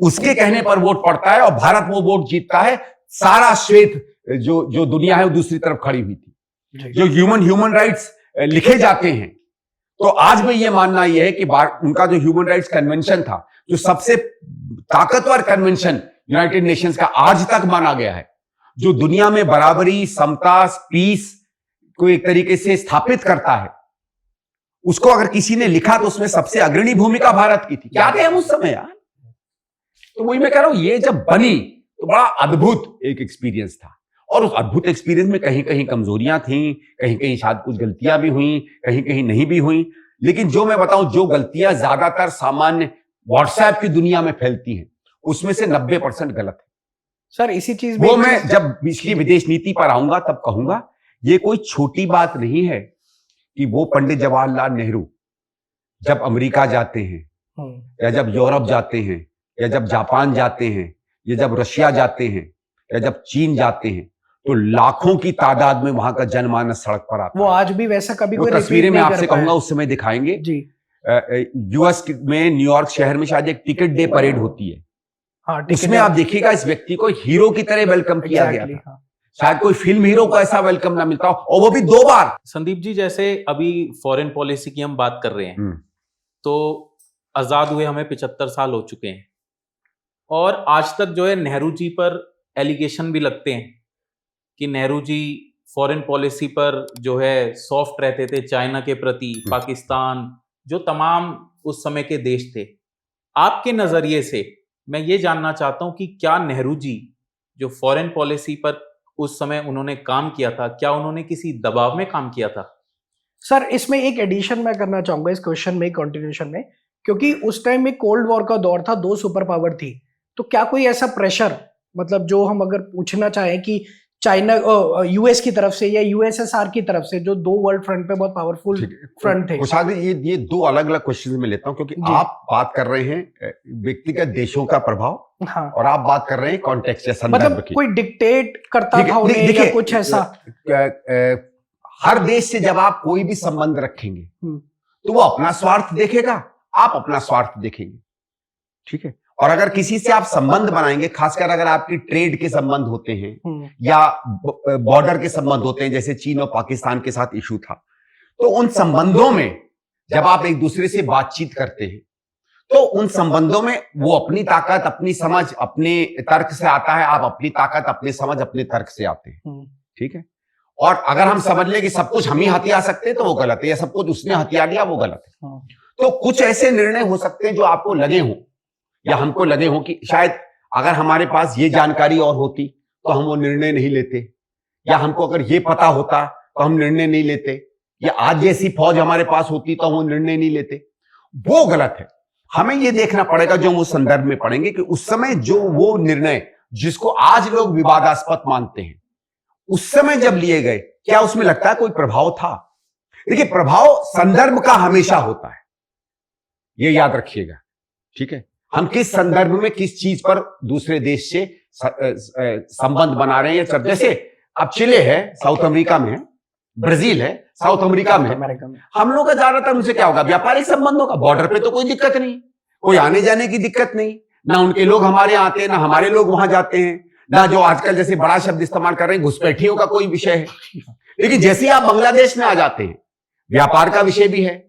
उसके कहने पर वोट पड़ता है और भारत वो वोट जीतता है। सारा श्वेत जो दुनिया है वो दूसरी तरफ खड़ी हुई थी। जो ह्यूमन राइट्स लिखे जाते हैं, तो आज में ये मानना यह है कि उनका जो ह्यूमन राइट्स कन्वेंशन था, जो सबसे ताकतवर कन्वेंशन यूनाइटेड नेशंस का आज तक माना गया है, जो दुनिया में बराबरी, समता, पीस को एक तरीके से स्थापित करता है, उसको अगर किसी ने लिखा तो उसमें सबसे अग्रणी भूमिका भारत की थी। क्या थे हम उस समय यार? तो वही मैं कह रहा हूं, ये जब बनी तो बड़ा अद्भुत एक एक्सपीरियंस था। और उस अद्भुत एक्सपीरियंस में कहीं कहीं कमजोरियां थी, कहीं कहीं शायद कुछ गलतियां भी हुई, कहीं कहीं नहीं भी हुई। लेकिन जो मैं बताऊं, जो गलतियां ज्यादातर सामान्य व्हाट्सएप की दुनिया में फैलती हैं, उसमें से 90% गलत है। सर इसी चीज वो मैं जब इसकी विदेश नीति पर आऊंगा तब कहूंगा, ये कोई छोटी बात नहीं है कि वो पंडित जवाहरलाल नेहरू जब अमेरिका जाते हैं, या जब यूरोप जाते हैं, या जब जापान जाते हैं, या जब रशिया जाते हैं, या जब चीन जाते हैं, तो लाखों की तादाद में वहां का जनमानस सड़क पर आता है। वो आज भी वैसा कभी वो कोई तस्वीरें मैं आपसे कहूंगा उस समय दिखाएंगे जी। यूएस में न्यूयॉर्क शहर में शायद एक टिकट डे परेड होती है। हाँ, उसमें आप देखिएगा इस व्यक्ति को हीरो की तरह वेलकम किया गया था। हाँ। शायद कोई फिल्म हीरो को ऐसा वेलकम ना मिलता हो, और वो भी 2 बार। संदीप जी, जैसे अभी फॉरेन पॉलिसी की हम बात कर रहे हैं, तो आजाद हुए हमें 75 साल हो चुके हैं, और आज तक जो है नेहरू जी पर एलिगेशन भी लगते हैं कि नेहरू जी फॉरेन पॉलिसी पर जो है सॉफ्ट रहते थे चाइना के प्रति, पाकिस्तान, जो तमाम उस समय के देश थे। आपके नजरिए से मैं ये जानना चाहता हूं कि क्या नेहरू जी जो फॉरेन पॉलिसी पर उस समय उन्होंने काम किया था, क्या उन्होंने किसी दबाव में काम किया था? सर इसमें एक एडिशन मैं करना चाहूंगा इस क्वेश्चन में, कंटिन्यूशन में, क्योंकि उस टाइम में कोल्ड वॉर का दौर था, 2 सुपर पावर थी। तो क्या कोई ऐसा प्रेशर, मतलब जो हम अगर पूछना चाहें कि चाइना यूएस की तरफ से या यूएसएसआर की तरफ से, जो 2 वर्ल्ड फ्रंट पे बहुत पावरफुल फ्रंट थे। कुशाल जी, ये 2 अलग अलग क्वेश्चन में लेता हूं, क्योंकि आप बात कर रहे हैं व्यक्तिगत देशों का प्रभाव, हाँ, और आप बात कर रहे हैं कॉन्टेक्स्ट या संदर्भ मतलब की। कोई डिक्टेट करता था उन्हें या कुछ ऐसा? हर देश से जब आप कोई भी संबंध रखेंगे तो वो अपना स्वार्थ देखेगा, आप अपना स्वार्थ देखेंगे, ठीक है। और अगर किसी से आप संबंध बनाएंगे, खासकर अगर आपकी ट्रेड के संबंध होते हैं या बॉर्डर के संबंध होते हैं, जैसे चीन और पाकिस्तान के साथ इशू था, तो उन संबंधों में जब आप एक दूसरे से बातचीत करते हैं, तो उन संबंधों में वो अपनी ताकत, अपनी समझ, अपने तर्क से आता है, आप अपनी ताकत, अपनी समझ, अपने तर्क से आते हैं, ठीक है। और अगर हम समझ लें कि सब कुछ हम ही हथिया सकते हैं तो वो गलत है, या सब कुछ उसने हथिया लिया वो गलत है। तो कुछ ऐसे निर्णय हो सकते हैं जो आपको लगे हों या हमको लगे हों कि शायद अगर हमारे पास ये जानकारी और होती तो हम वो निर्णय नहीं लेते, या हमको अगर ये पता होता तो हम निर्णय नहीं लेते, या आज जैसी फौज हमारे पास होती तो हम वो निर्णय नहीं लेते। वो गलत है। हमें ये देखना पड़ेगा, जो हम उस संदर्भ में पढ़ेंगे, कि उस समय जो वो निर्णय जिसको आज लोग विवादास्पद मानते हैं, उस समय जब लिए गए, क्या उसमें लगता है कोई प्रभाव था? देखिए, प्रभाव संदर्भ का हमेशा होता है, ये याद रखिएगा, ठीक है। हम किस संदर्भ में किस चीज पर दूसरे देश से संबंध बना रहे हैं। जैसे अब चिले है, साउथ अमेरिका में है, ब्राजील है, साउथ अमेरिका में है। हम लोग का ज्यादातर उनसे क्या होगा? व्यापारिक संबंधों का। बॉर्डर पे तो कोई दिक्कत नहीं, कोई आने जाने की दिक्कत नहीं, ना उनके लोग हमारे यहाँ आते हैं, ना हमारे लोग वहां जाते हैं, ना जो आजकल जैसे बड़ा शब्द इस्तेमाल कर रहे हैं घुसपैठियों का कोई विषय है। लेकिन जैसे ही आप बांग्लादेश में आ जाते हैं, व्यापार का विषय भी है,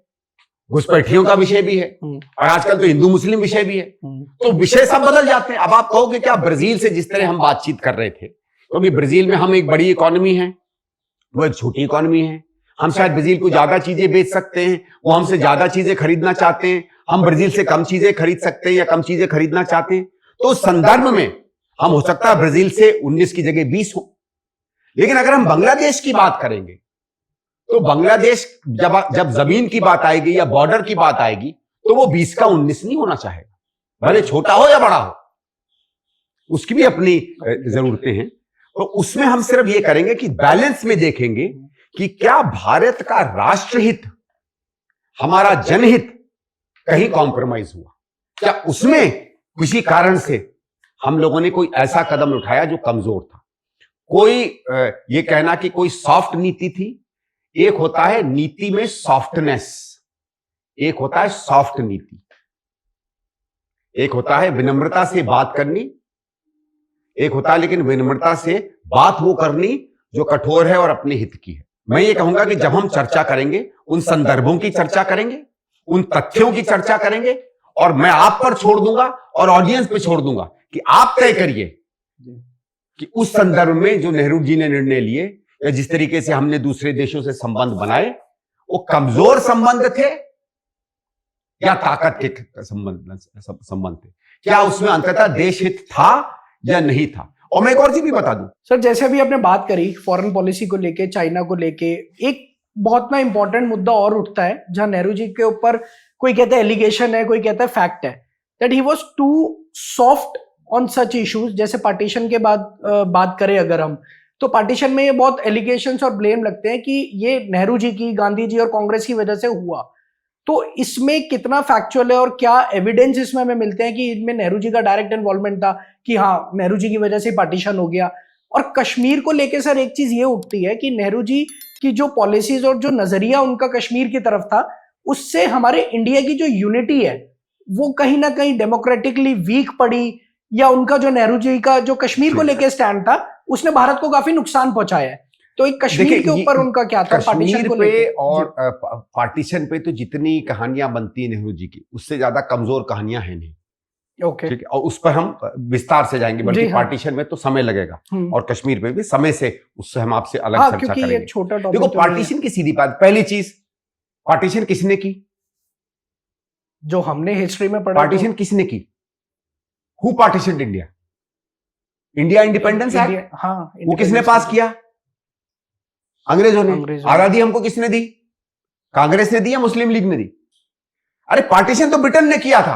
घुसपैठियों का विषय भी है, और आजकल तो हिंदू मुस्लिम विषय भी है। तो विषय सब बदल जाते हैं। अब आप कहोगे क्या ब्राजील से जिस तरह हम बातचीत कर रहे थे, क्योंकि ब्राजील में हम एक बड़ी इकोनॉमी है, वो एक छोटी इकोनॉमी है, हम शायद ब्राजील को ज्यादा चीजें बेच सकते हैं, वो हमसे ज्यादा चीजें खरीदना चाहते हैं, हम ब्राजील से कम चीजें खरीद सकते हैं या कम चीजें खरीदना चाहते हैं। तो उस संदर्भ में हम हो सकता है ब्राजील से 19 की जगह 20 हो। लेकिन अगर हम बांग्लादेश की बात करेंगे, तो बांग्लादेश जब जमीन की बात आएगी या बॉर्डर की बात आएगी, तो वो 20 का 19 नहीं होना चाहेगा, भले छोटा हो या बड़ा हो, उसकी भी अपनी जरूरतें हैं। तो उसमें हम सिर्फ ये करेंगे कि बैलेंस में देखेंगे कि क्या भारत का राष्ट्रहित, हमारा जनहित कहीं कॉम्प्रोमाइज हुआ, क्या उसमें किसी कारण से हम लोगों ने कोई ऐसा कदम उठाया जो कमजोर था। कोई ये कहना कि कोई सॉफ्ट नीति थी, एक होता है नीति में सॉफ्टनेस, एक होता है सॉफ्ट नीति। एक होता है विनम्रता से बात करनी, एक होता है लेकिन विनम्रता से बात वो करनी जो कठोर है और अपने हित की है। मैं ये कहूंगा कि जब हम चर्चा करेंगे, उन संदर्भों की चर्चा करेंगे, उन तथ्यों की चर्चा करेंगे, और मैं आप पर छोड़ दूंगा और ऑडियंस पे छोड़ दूंगा कि आप तय करिए कि उस संदर्भ में जो नेहरू जी ने निर्णय लिए या जिस तरीके से हमने दूसरे देशों से संबंध बनाए, वो कमजोर संबंध थे या ताकत के संबंध थे, क्या उसमें अंततः देश हित था या नहीं था। और मैं एक और चीज भी बता दूं सर, जैसे अभी आपने बात करी फॉरेन पॉलिसी को लेके, चाइना को लेके, एक बहुत ना इंपॉर्टेंट मुद्दा और उठता है जहां नेहरू जी के ऊपर कोई कहता है एलिगेशन है, कोई कहता है फैक्ट है, that he was too soft on such issues. जैसे पार्टीशन के बाद बात करें अगर हम, तो पार्टीशन में ये बहुत एलिगेशंस और ब्लेम लगते हैं कि ये नेहरू जी की, गांधी जी और कांग्रेस की वजह से हुआ। तो इसमें कितना फैक्चुअल है और क्या एविडेंस इसमें हमें मिलते हैं कि इनमें नेहरू जी का डायरेक्ट इन्वॉल्वमेंट था कि हाँ नेहरू जी की वजह से पार्टीशन हो गया। और कश्मीर को लेके सर एक चीज ये उठती है कि नेहरू जी की जो पॉलिसीज और जो नजरिया उनका कश्मीर की तरफ था, उससे हमारे इंडिया की जो यूनिटी है वो कहीं ना कहीं डेमोक्रेटिकली वीक पड़ी, या उनका जो नेहरू जी का जो कश्मीर को लेके स्टैंड था उसने भारत को काफी नुकसान पहुंचाया है। तो एक कश्मीर के ऊपर उनका क्या था पार्टीशन को लेके? और पार्टीशन पे तो जितनी कहानियां बनती है नेहरू जी की, उससे ज्यादा कमजोर कहानियां हैं नहीं। ओके, ठीक है, और उस पर हम विस्तार से जाएंगे, बल्कि हाँ। पार्टीशन में तो समय लगेगा और कश्मीर पे भी समय से, उससे हम आपसे अलग हाँ, चर्चा क्योंकि करेंगे। ये छोटा टॉपिक देखो पार्टीशन की सीधी बात, पहली चीज, पार्टीशन किसने की? जो हमने हिस्ट्री में पढ़ा, पार्टीशन किसने की? Who partitioned India? India independence act, हाँ, वो किसने पास किया? अंग्रेजों ने। आजादी हमको किसने दी? कांग्रेस ने दी या मुस्लिम लीग ने दी? अरे पार्टीशन तो ब्रिटेन ने किया था।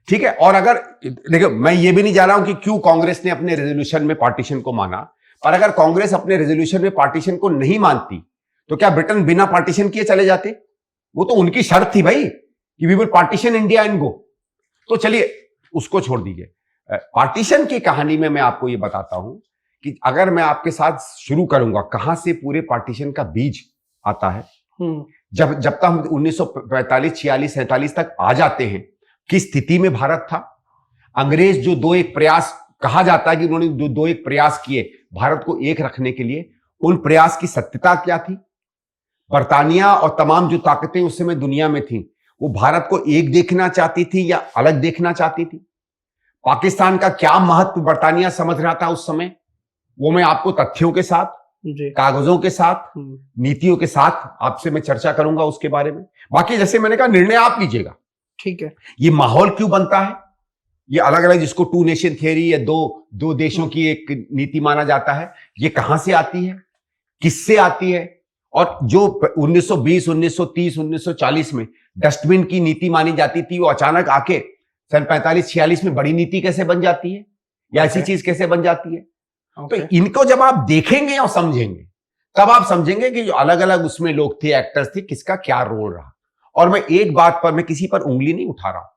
ठीक है, और अगर देखो, मैं ये भी नहीं जा रहा हूं कि क्यों कांग्रेस ने अपने रेजोल्यूशन में पार्टीशन को माना, पर अगर कांग्रेस अपने रेजोल्यूशन में पार्टीशन को नहीं मानती तो क्या ब्रिटेन बिना पार्टीशन किए चले जाते? वो तो उनकी शर्त थी भाई कि we will partition India and go. तो चलिए उसको छोड़ दीजिए। पार्टीशन की कहानी में मैं आपको ये बताता हूं कि अगर मैं आपके साथ शुरू करूंगा कहां से पूरे पार्टीशन का बीज आता है, जब तक हम 1945, 46, 47 तक आ जाते हैं, किस स्थिति में भारत था। अंग्रेज जो दो एक प्रयास, कहा जाता है कि उन्होंने दो एक प्रयास किए भारत को एक रखने के लिए, उन प्रयास की सत्यता क्या थी? बर्तानिया और तमाम जो ताकतें उस समय दुनिया में थी, वो भारत को एक देखना चाहती थी या अलग देखना चाहती थी? पाकिस्तान का क्या महत्व बर्तानिया समझ रहा था उस समय, वो मैं आपको तथ्यों के साथ, कागजों के साथ, नीतियों के साथ आपसे मैं चर्चा करूंगा उसके बारे में। बाकी जैसे मैंने कहा, निर्णय आप लीजिएगा। ठीक है, ये माहौल क्यों बनता है, ये अलग अलग, जिसको टू नेशन थियरी या दो देशों की एक नीति माना जाता है, ये कहां से आती है, किससे आती है? और जो 1920, 1930, 1940 में डस्टबिन की नीति मानी जाती थी, वो अचानक आके सन 45-46 में बड़ी नीति कैसे बन जाती है, या ऐसी चीज कैसे बन जाती है? तो इनको जब आप देखेंगे और समझेंगे, तब आप समझेंगे कि जो अलग अलग उसमें लोग थे, एक्टर्स थे, किसका क्या रोल रहा। और मैं एक बात पर, मैं किसी पर उंगली नहीं उठा रहा हूं,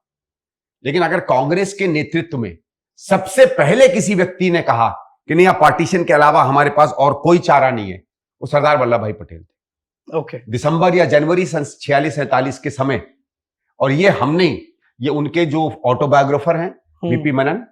लेकिन अगर कांग्रेस के नेतृत्व में सबसे पहले किसी व्यक्ति ने कहा कि नहीं, पार्टीशन के अलावा हमारे पास और कोई चारा नहीं है, वो सरदार वल्लभ भाई पटेल थे। ओके, दिसंबर या जनवरी सन 46-47 के समय। और ये हमने, ये उनके जो ऑटोबायोग्राफर हैं वीपी मेनन,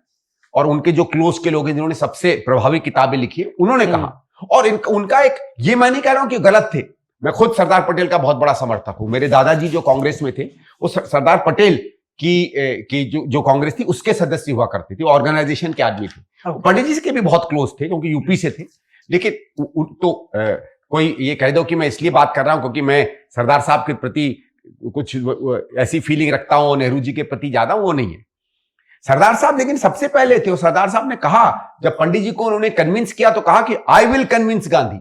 और उनके जो क्लोज के लोग हैं जिन्होंने सबसे प्रभावी किताबें लिखी है, उन्होंने कहा। और उनका एक, ये मैं नहीं कह रहा हूं कि गलत थे, मैं खुद सरदार पटेल का बहुत बड़ा समर्थक हूं। मेरे दादाजी जो कांग्रेस में थे, वो सरदार पटेल की जो कांग्रेस थी उसके सदस्य हुआ करते थे, ऑर्गेनाइजेशन के आदमी थे। पंडित जी के भी बहुत क्लोज थे क्योंकि यूपी से थे। लेकिन तो कोई ये कह दो कि मैं इसलिए बात कर रहा हूं क्योंकि मैं सरदार साहब के प्रति कुछ ऐसी फीलिंग रखता हूं, नेहरू जी के प्रति ज्यादा, वो नहीं है। सरदार साहब लेकिन सबसे पहले थे। सरदार साहब ने कहा, जब पंडित जी को उन्होंने कन्विंस किया तो कहा कि आई विल कन्विंस गांधी,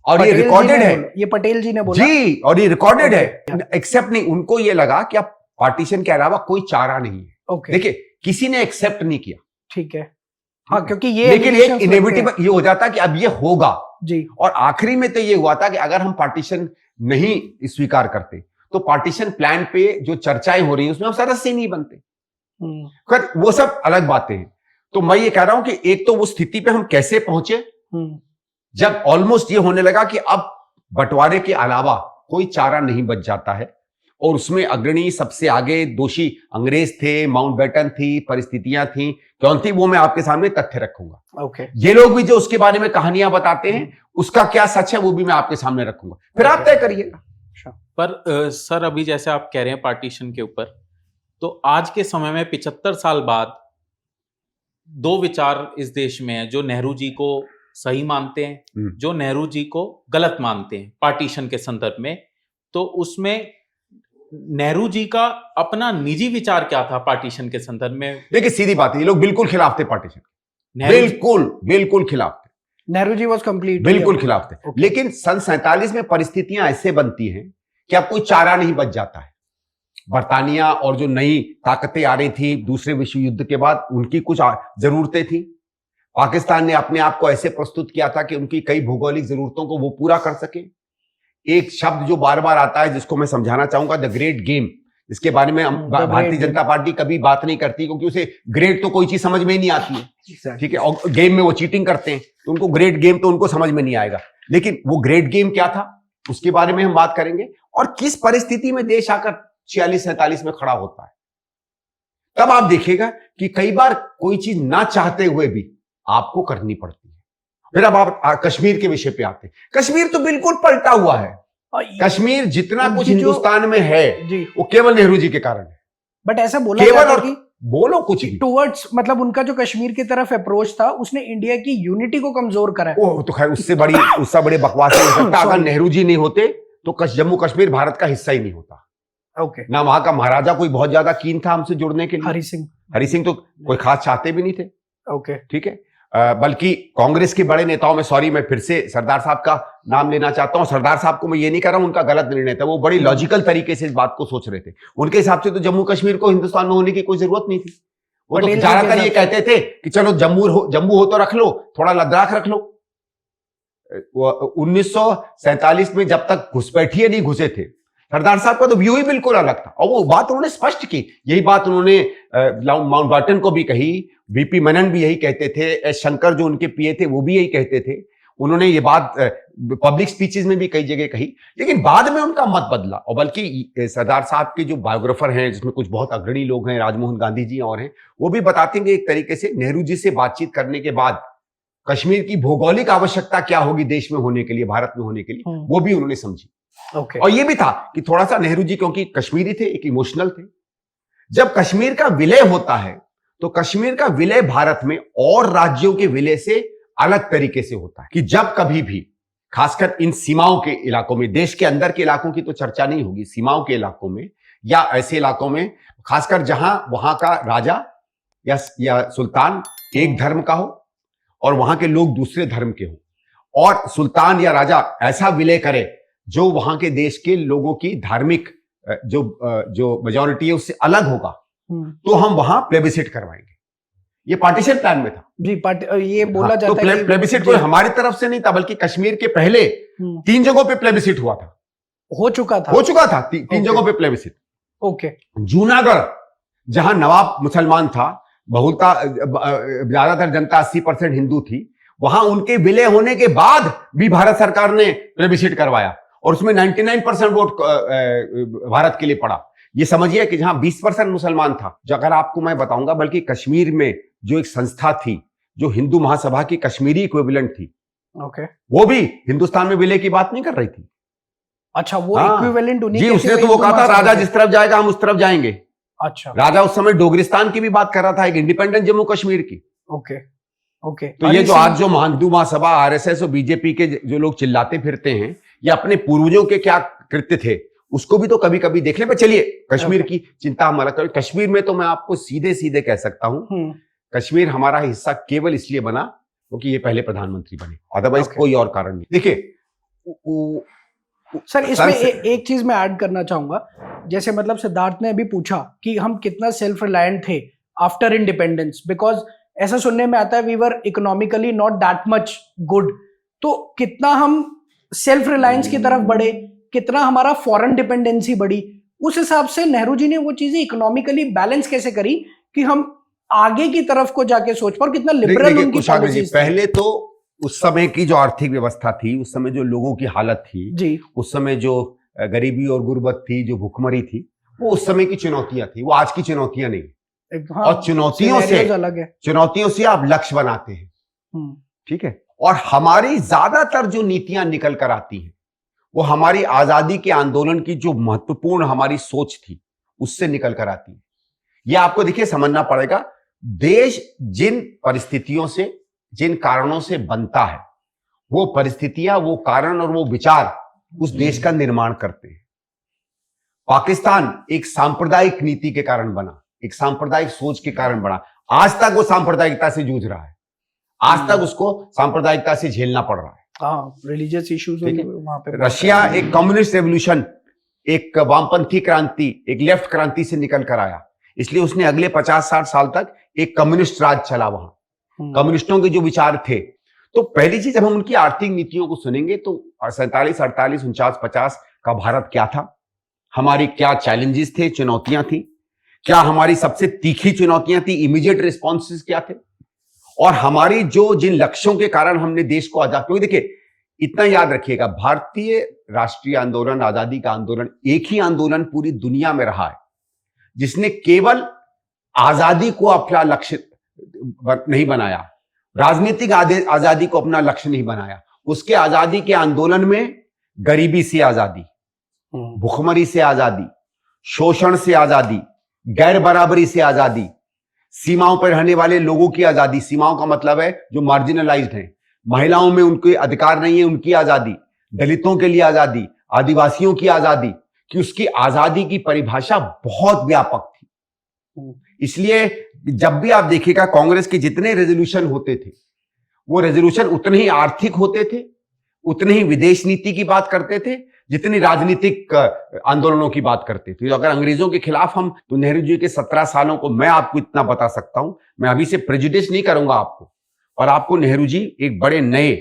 और ये रिकॉर्डेड है, ये पटेल जी ने बोला जी, और ये रिकॉर्डेड है। एक्सेप्ट नहीं, उनको ये लगा कि अब पार्टीशन के अलावा कोई चारा नहीं है। देखिए, किसी ने एक्सेप्ट नहीं किया, ठीक है, हाँ, क्योंकि ये, लेकिन एक इनएविटेबल ये हो जाता कि अब ये होगा जी। और आखिरी में तो ये हुआ था कि अगर हम पार्टीशन नहीं स्वीकार करते तो पार्टीशन प्लान पे जो चर्चाएं हो रही है उसमें हम सदस्य नहीं बनते। खैर, वो सब अलग बातें हैं। तो मैं ये कह रहा हूं कि एक तो वो स्थिति पे हम कैसे पहुंचे जब ऑलमोस्ट ये होने लगा कि अब बंटवारे के अलावा कोई चारा नहीं बच जाता है, और उसमें अग्रणी सबसे आगे दोषी अंग्रेज थे, माउंटबेटन थी, परिस्थितियां थी, कौन थी, वो मैं आपके सामने तथ्य रखूंगा। ओके, ये लोग भी जो उसके बारे में कहानियां बताते हैं, उसका क्या सच है वो भी मैं आपके सामने रखूंगा, फिर आप तय करिएगा। पर सर अभी जैसे आप कह रहे हैं पार्टीशन के ऊपर, तो आज के समय में 75 साल बाद दो विचार इस देश में है, जो नेहरू जी को सही मानते हैं, जो नेहरू जी को गलत मानते हैं पार्टीशन के संदर्भ में। तो उसमें नेहरू जी का अपना निजी विचार क्या था पार्टीशन के संदर्भ में? देखिए सीधी बात है, ये लोग बिल्कुल खिलाफ थे पार्टीशन, बिल्कुल खिलाफ थे, नेहरू जी वाज कंप्लीट बिल्कुल खिलाफ थे। लेकिन सन 47 में परिस्थितियां ऐसे बनती हैं कि अब कोई चारा नहीं बच जाता है। बर्तानिया और जो नई ताकतें आ रही थी दूसरे विश्व युद्ध के बाद, उनकी कुछ जरूरतें थी। पाकिस्तान ने अपने आप को ऐसे प्रस्तुत किया था कि उनकी कई भौगोलिक जरूरतों को वो पूरा कर सके। एक शब्द जो बार बार आता है जिसको मैं समझाना चाहूंगा, द ग्रेट गेम, जिसके बारे में भारतीय जनता पार्टी कभी बात नहीं करती, क्योंकि उसे ग्रेट तो कोई चीज समझ में ही नहीं आती है, ठीक है, और गेम में वो चीटिंग करते हैं, तो उनको ग्रेट गेम तो उनको समझ में नहीं आएगा। लेकिन वो ग्रेट गेम क्या था उसके बारे में हम बात करेंगे, और किस परिस्थिति में देश आकर 46-47 में खड़ा होता है। तब आप देखिएगा कि कई बार कोई चीज ना चाहते हुए भी आपको करनी पड़ती है। फिर अब आप कश्मीर के विषय पे आते हैं। कश्मीर तो बिल्कुल पलटा हुआ है। कश्मीर जितना कुछ हिंदुस्तान में है वो केवल नेहरू जी के कारण है। बट ऐसा बोला केवल, जाता और कि बोलो कुछ भी टुवर्ड्स, मतलब उनका जो कश्मीर की तरफ अप्रोच था उसने इंडिया की यूनिटी को कमजोर करा है। वो तो खैर उससे बड़े बकवास नहीं हो सकता। अगर नेहरू जी नहीं होते तो जम्मू कश्मीर भारत का हिस्सा ही नहीं होता। ओके, ना वहां का महाराजा कोई बहुत ज्यादा कीन था हमसे जुड़ने के लिए। हरि सिंह तो कोई खास चाहते भी नहीं थे। ओके, ठीक है, बल्कि कांग्रेस के बड़े नेताओं में, सॉरी मैं फिर से सरदार साहब का नाम लेना चाहता हूं, सरदार साहब को मैं ये नहीं कर रहा हूं उनका गलत निर्णय था, वो बड़ी लॉजिकल तरीके से इस बात को सोच रहे थे। उनके हिसाब से तो जम्मू कश्मीर को हिंदुस्तान में होने की कोई जरूरत नहीं थी। वो तो ज्यादातर ये कहते थे कि चलो जम्मू हो तो रख लो, थोड़ा लद्दाख रख लो। 1947 में जब तक घुसपैठिए नहीं घुसे थे, सरदार साहब का तो व्यू ही बिल्कुल अलग था, और वो बात उन्होंने स्पष्ट की। यही बात उन्होंने माउंटबेटन को भी कही, वीपी मेनन भी यही कहते थे, एस शंकर जो उनके पीए थे वो भी यही कहते थे। उन्होंने ये बात पब्लिक स्पीचेस में भी कई जगह कही, लेकिन बाद में उनका मत बदला। और बल्कि सरदार साहब के जो बायोग्राफर हैं, जिसमें कुछ बहुत अग्रणी लोग हैं, राजमोहन गांधी जी और हैं, वो भी बताते हैं कि एक तरीके से नेहरू जी से बातचीत करने के बाद कश्मीर की भौगोलिक आवश्यकता क्या होगी देश में होने के लिए, भारत में होने के लिए, वो भी उन्होंने समझी। ओके, और ये भी था कि थोड़ा सा नेहरू जी क्योंकि कश्मीरी थे, एक इमोशनल थे। जब कश्मीर का विलय होता है तो कश्मीर का विलय भारत में और राज्यों के विलय से अलग तरीके से होता है, कि जब कभी भी, खासकर इन सीमाओं के इलाकों में, देश के अंदर के इलाकों की तो चर्चा नहीं होगी, सीमाओं के इलाकों में या ऐसे इलाकों में, खासकर जहां वहां का राजा या सुल्तान एक धर्म का हो और वहां के लोग दूसरे धर्म के हो, और सुल्तान या राजा ऐसा विलय करे जो वहां के देश के लोगों की धार्मिक जो मेजॉरिटी है उससे अलग होगा, तो हम वहां प्लेबिसिट करवाएंगे। ये पार्टीशन प्लान में था जी। ये बोला जाता है तो प्लेबिसिट कोई हमारी तरफ से नहीं था, बल्कि कश्मीर के पहले 3 जगहों पे प्लेबिसिट हुआ था, हो चुका था तीन जगहों पे प्लेबिसिट। ओके, जूनागढ़ जहां नवाब मुसलमान था, बहुलता ज्यादातर जनता 80% हिंदू थी, वहां उनके विलय होने के बाद भी भारत सरकार ने प्लेबिसिट करवाया, और उसमें 99% वोट भारत के लिए पड़ा। ये समझिए कि जहां 20% मुसलमान था, जो अगर आपको मैं बताऊंगा, बल्कि कश्मीर में जो एक संस्था थी जो हिंदू महासभा की कश्मीरी इक्विवेलेंट थी, ओके, वो भी हिंदुस्तान में विलय की बात नहीं कर रही थी। अच्छा, वो इक्विवेलेंट जी, उसने तो वो कहा था राजा जिस तरफ जाएगा हम उस तरफ जाएंगे। अच्छा, राजा उस समय डोगरिस्तान की भी बात कर रहा था, एक इंडिपेंडेंट जम्मू कश्मीर की। Okay, okay. तो ये जो आज जो हिंदू महासभा, आरएसएस और बीजेपी के जो लोग चिल्लाते फिरते हैं, ये अपने पूर्वजों के क्या कृत्य थे उसको भी तो कभी कभी देख ले। पर चलिए, कश्मीर की चिंता हम अलग करें। कश्मीर में तो मैं आपको सीधे सीधे कह सकता हूं, कश्मीर हमारा हिस्सा केवल इसलिए बना क्योंकि ये पहले प्रधानमंत्री बने, अदरवाइज कोई और कारण नहीं। देखिए सर, इसमें एक चीज मैं ऐड करना चाहूंगा, जैसे मतलब सिद्धार्थ ने अभी पूछा कि हम कितना सेल्फ रिलायंट थे आफ्टर इंडिपेंडेंस, बिकॉज ऐसा सुनने में आता है we were economically not that much good. तो कितना हम सेल्फ रिलायंस की तरफ बढ़े, कितना हमारा फॉरेन डिपेंडेंसी बढ़ी, उस हिसाब से नेहरू जी ने वो चीजें इकोनॉमिकली बैलेंस कैसे करी कि हम आगे की तरफ को जाके सोच पाओ, कितना लिबरल उनकी पॉलिसीज। पहले तो उस समय की जो आर्थिक व्यवस्था थी, उस समय जो लोगों की हालत थी जी, उस समय जो गरीबी और गुर्बत थी, जो भुखमरी थी, वो उस समय की चुनौतियां थी, वो आज की चुनौतियां नहीं। हाँ, और चुनौतियों से आप लक्ष्य बनाते हैं, ठीक है। और हमारी ज्यादातर जो नीतियां निकल कर आती हैं वो हमारी आजादी के आंदोलन की जो महत्वपूर्ण हमारी सोच थी उससे निकल कर आती है। यह आपको देखिए समझना पड़ेगा, देश जिन परिस्थितियों से, जिन कारणों से बनता है, वो परिस्थितियां, वो कारण और वो विचार उस देश का निर्माण करते हैं। पाकिस्तान एक सांप्रदायिक नीति के कारण बना, एक सांप्रदायिक सोच के कारण बना। आज तक वो सांप्रदायिकता से जूझ रहा है, आज तक उसको सांप्रदायिकता से झेलना पड़ रहा है। रिलीजियस इश्यूज वहां पे। रशिया एक कम्युनिस्ट रेवोल्यूशन, एक वामपंथी क्रांति, एक लेफ्ट क्रांति से निकल कर आया, इसलिए उसने अगले 50-60 साल तक एक कम्युनिस्ट राज चला वहां। कम्युनिस्टों के जो विचार थे, तो पहली चीज जब हम उनकी आर्थिक नीतियों को सुनेंगे तो 47, 48, 49, 50 का भारत क्या था, हमारी क्या चैलेंजेस थे, चुनौतियां थी, क्या हमारी सबसे तीखी चुनौतियां थी, इमीडिएट रिस्पॉन्सेस क्या थे, और हमारी जो जिन लक्ष्यों के कारण हमने देश को आजाद, क्योंकि देखिए इतना याद रखिएगा, भारतीय राष्ट्रीय आंदोलन, आजादी का आंदोलन एक ही आंदोलन पूरी दुनिया में रहा है जिसने केवल आजादी को अपना लक्ष्य नहीं बनाया, राजनीतिक आजादी को अपना लक्ष्य नहीं बनाया। उसके आजादी के आंदोलन में गरीबी से आजादी, भुखमरी से आजादी, शोषण से आजादी, गैर बराबरी से आजादी, सीमाओं पर रहने वाले लोगों की आजादी, सीमाओं का मतलब है जो मार्जिनलाइज्ड हैं, महिलाओं में उनके अधिकार नहीं है, उनकी आजादी, दलितों के लिए आजादी, आदिवासियों की आजादी, कि उसकी आजादी की परिभाषा बहुत व्यापक थी। इसलिए जब भी आप देखिएगा कांग्रेस के जितने रेजोल्यूशन होते थे, वो रेजोल्यूशन उतने ही आर्थिक होते थे, उतने ही विदेश नीति की बात करते थे, जितनी राजनीतिक आंदोलनों की बात करते थे। तो अगर अंग्रेजों के खिलाफ हम, तो नेहरू जी के 17 सालों को मैं आपको इतना बता सकता हूं, मैं अभी से प्रेजुडिस नहीं करूंगा आपको, और आपको नेहरू जी एक बड़े नए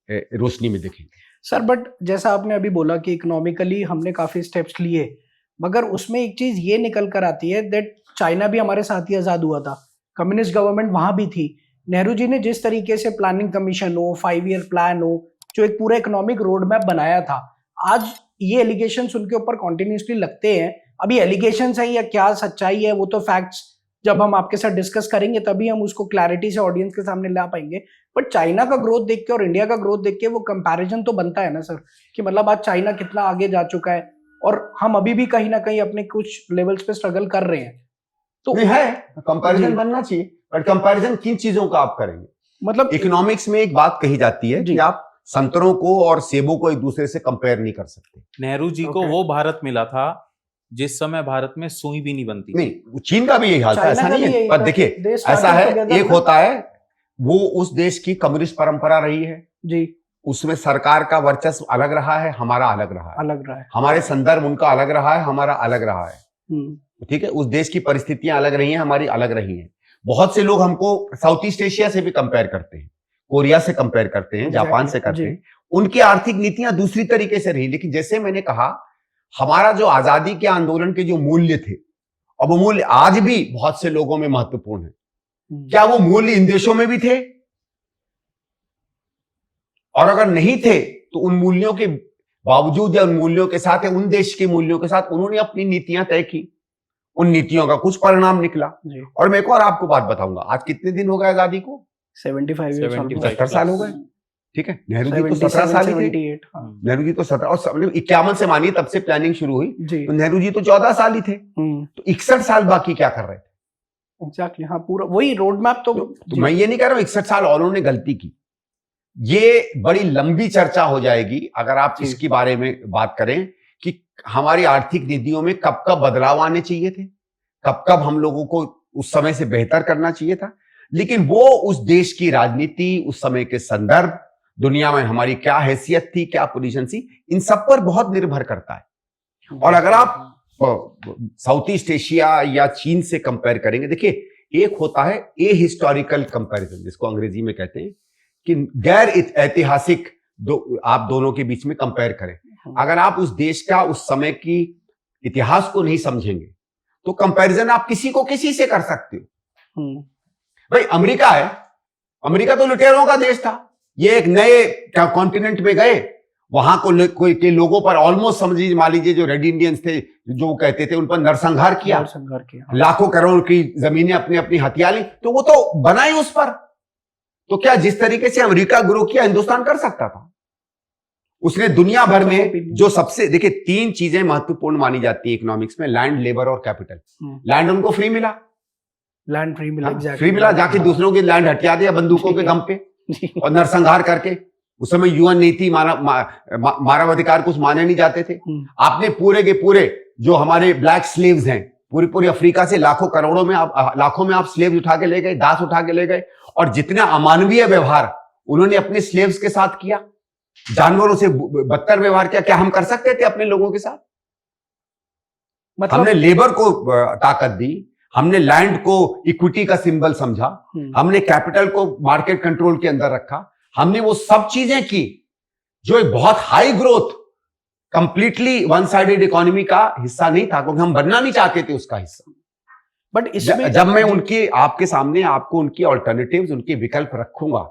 रोशनी में दिखेंगे। सर, बट जैसा आपने अभी बोला कि इकोनॉमिकली हमने काफी स्टेप्स लिए, मगर उसमें एक चीज ये निकल कर आती है दैट चाइना भी हमारे साथ ही आजाद हुआ था, कम्युनिस्ट गवर्नमेंट वहां भी थी। नेहरू जी ने जिस तरीके से प्लानिंग कमीशन हो, 5 ईयर प्लान हो, जो एक पूरा इकोनॉमिक रोड मैप बनाया था, आज ये एलिगेशंस उनके ऊपर कॉन्टिन्यूसली लगते हैं। अभी एलिगेशंस है या क्या सच्चाई है, वो तो फैक्ट्स जब हम आपके साथ डिस्कस करेंगे तभी हम उसको क्लैरिटी से ऑडियंस के सामने ला पाएंगे। बट चाइना का ग्रोथ देख के और इंडिया का ग्रोथ देख के वो कंपैरिजन तो बनता है ना सर, कि मतलब आज चाइना कितना आगे जा चुका है और हम अभी भी कहीं ना कहीं अपने कुछ लेवल्स पे स्ट्रगल कर रहे हैं। तो नहीं है, कंपैरिजन बनना चाहिए, बट कंपैरिजन किन चीजों का आप करेंगे? मतलब इकोनॉमिक्स में एक बात कही जाती है कि आप संतरों को और सेबों को एक दूसरे से कंपेयर नहीं कर सकते। नेहरू जी को वो भारत मिला था जिस समय भारत में सुई भी नहीं बनती। नहीं, चीन का भी यही हाल था, ऐसा नहीं है। पर देखिए ऐसा है, एक होता है वो उस देश की कम्युनिस्ट परंपरा रही है जी, उसमें सरकार का वर्चस्व अलग रहा है, हमारा अलग रहा है, हमारे संदर्भ उनका अलग रहा है, हमारा अलग रहा है, ठीक है। उस देश की परिस्थितियां अलग रही हैं, हमारी अलग रही हैं। बहुत से लोग हमको साउथ ईस्ट एशिया से भी कंपेयर करते हैं, कोरिया से कंपेयर करते हैं, जापान से करते हैं। उनकी आर्थिक नीतियां दूसरी तरीके से रही, लेकिन जैसे मैंने कहा, हमारा जो आजादी के आंदोलन के जो मूल्य थे, और वो मूल्य आज भी बहुत से लोगों में महत्वपूर्ण है। क्या वो मूल्य इन देशों में भी थे? और अगर नहीं थे तो उन मूल्यों के बावजूद या उन मूल्यों के साथ या उन देश के मूल्यों के साथ उन्होंने अपनी नीतियां तय की, उन नीतियों का कुछ परिणाम निकला। और मैं एक और आपको बात बताऊंगा, आज कितने दिन हो गए आजादी को? 75 साल हो गए, ठीक है। नेहरू जी तो 17 साल ही थे, नेहरू जी तो 17 और 51 से मानिए तब से प्लानिंग शुरू हुई, तो नेहरू जी तो 14 साल ही थे, तो 61 साल बाकी क्या कर रहे थे? एग्जैक्टली, हाँ, पूरा वही रोड मैप। तो मैं ये नहीं कह रहा हूं 61 साल और उन्होंने गलती की, ये बड़ी लंबी चर्चा हो जाएगी अगर आप इसके बारे में बात करें कि हमारी आर्थिक नीतियों में कब कब बदलाव आने चाहिए थे, कब कब हम लोगों को उस समय से बेहतर करना चाहिए था। लेकिन वो उस देश की राजनीति, उस समय के संदर्भ, दुनिया में हमारी क्या हैसियत थी, क्या पोजीशन थी, इन सब पर बहुत निर्भर करता है। और अगर आप साउथ ईस्ट एशिया या चीन से कंपेयर करेंगे, देखिए एक होता है ए हिस्टोरिकल कंपैरिजन, जिसको अंग्रेजी में कहते हैं कि गैर ऐतिहासिक आप दोनों के बीच में कंपेयर करें। अगर आप उस देश का उस समय की इतिहास को नहीं समझेंगे तो कंपैरिजन आप किसी को किसी से कर सकते हो। भाई अमेरिका है, अमेरिका तो लुटेरों का देश था, ये एक नए कॉन्टिनेंट में गए, वहां कोई के लोगों पर ऑलमोस्ट समझिए, मान लीजिए जो रेड इंडियंस थे, जो कहते थे, उन पर नरसंहार किया, लाखों करोड़ की जमीनें अपनी अपनी हथिया ली, तो वो तो बनाई उस पर। तो क्या जिस तरीके से अमेरिका ग्रो किया, हिंदुस्तान कर सकता था? उसने दुनिया भर में जो सबसे, देखिए 3 चीजें महत्वपूर्ण मानी जाती है इकोनॉमिक्स में, लैंड, लेबर और कैपिटल। लैंड उनको फ्री मिला, लैंड फ्री मिला, फ्री मिला, जाके दूसरों की लैंड हटिया दिया बंदूकों के दम पे और नरसंहार करके। उस समय यूएन नीति मानवाधिकार कुछ माने नहीं जाते थे। आपने पूरे के पूरे जो हमारे ब्लैक स्लेव्स हैं, पूरी पूरी अफ्रीका से लाखों करोड़ों में लाखों में आप स्लेव्स उठा के ले गए, दास उठा के ले गए, और जितना अमानवीय व्यवहार उन्होंने अपने स्लेव्स के साथ किया, जानवरों से बदतर व्यवहार किया, क्या हम कर सकते थे अपने लोगों के साथ? मतलब हमने लेबर को ताकत दी, हमने लैंड को इक्विटी का सिंबल समझा, हमने कैपिटल को मार्केट कंट्रोल के अंदर रखा, हमने वो सब चीजें की जो एक बहुत high growth, completely one sided economy का हिस्सा नहीं था, क्योंकि हम बनना नहीं चाहते थे उसका हिस्सा। बट इसमें जब मैं उनके आपके सामने आपको उनकी ऑल्टरनेटिव्स, उनके विकल्प रखूंगा,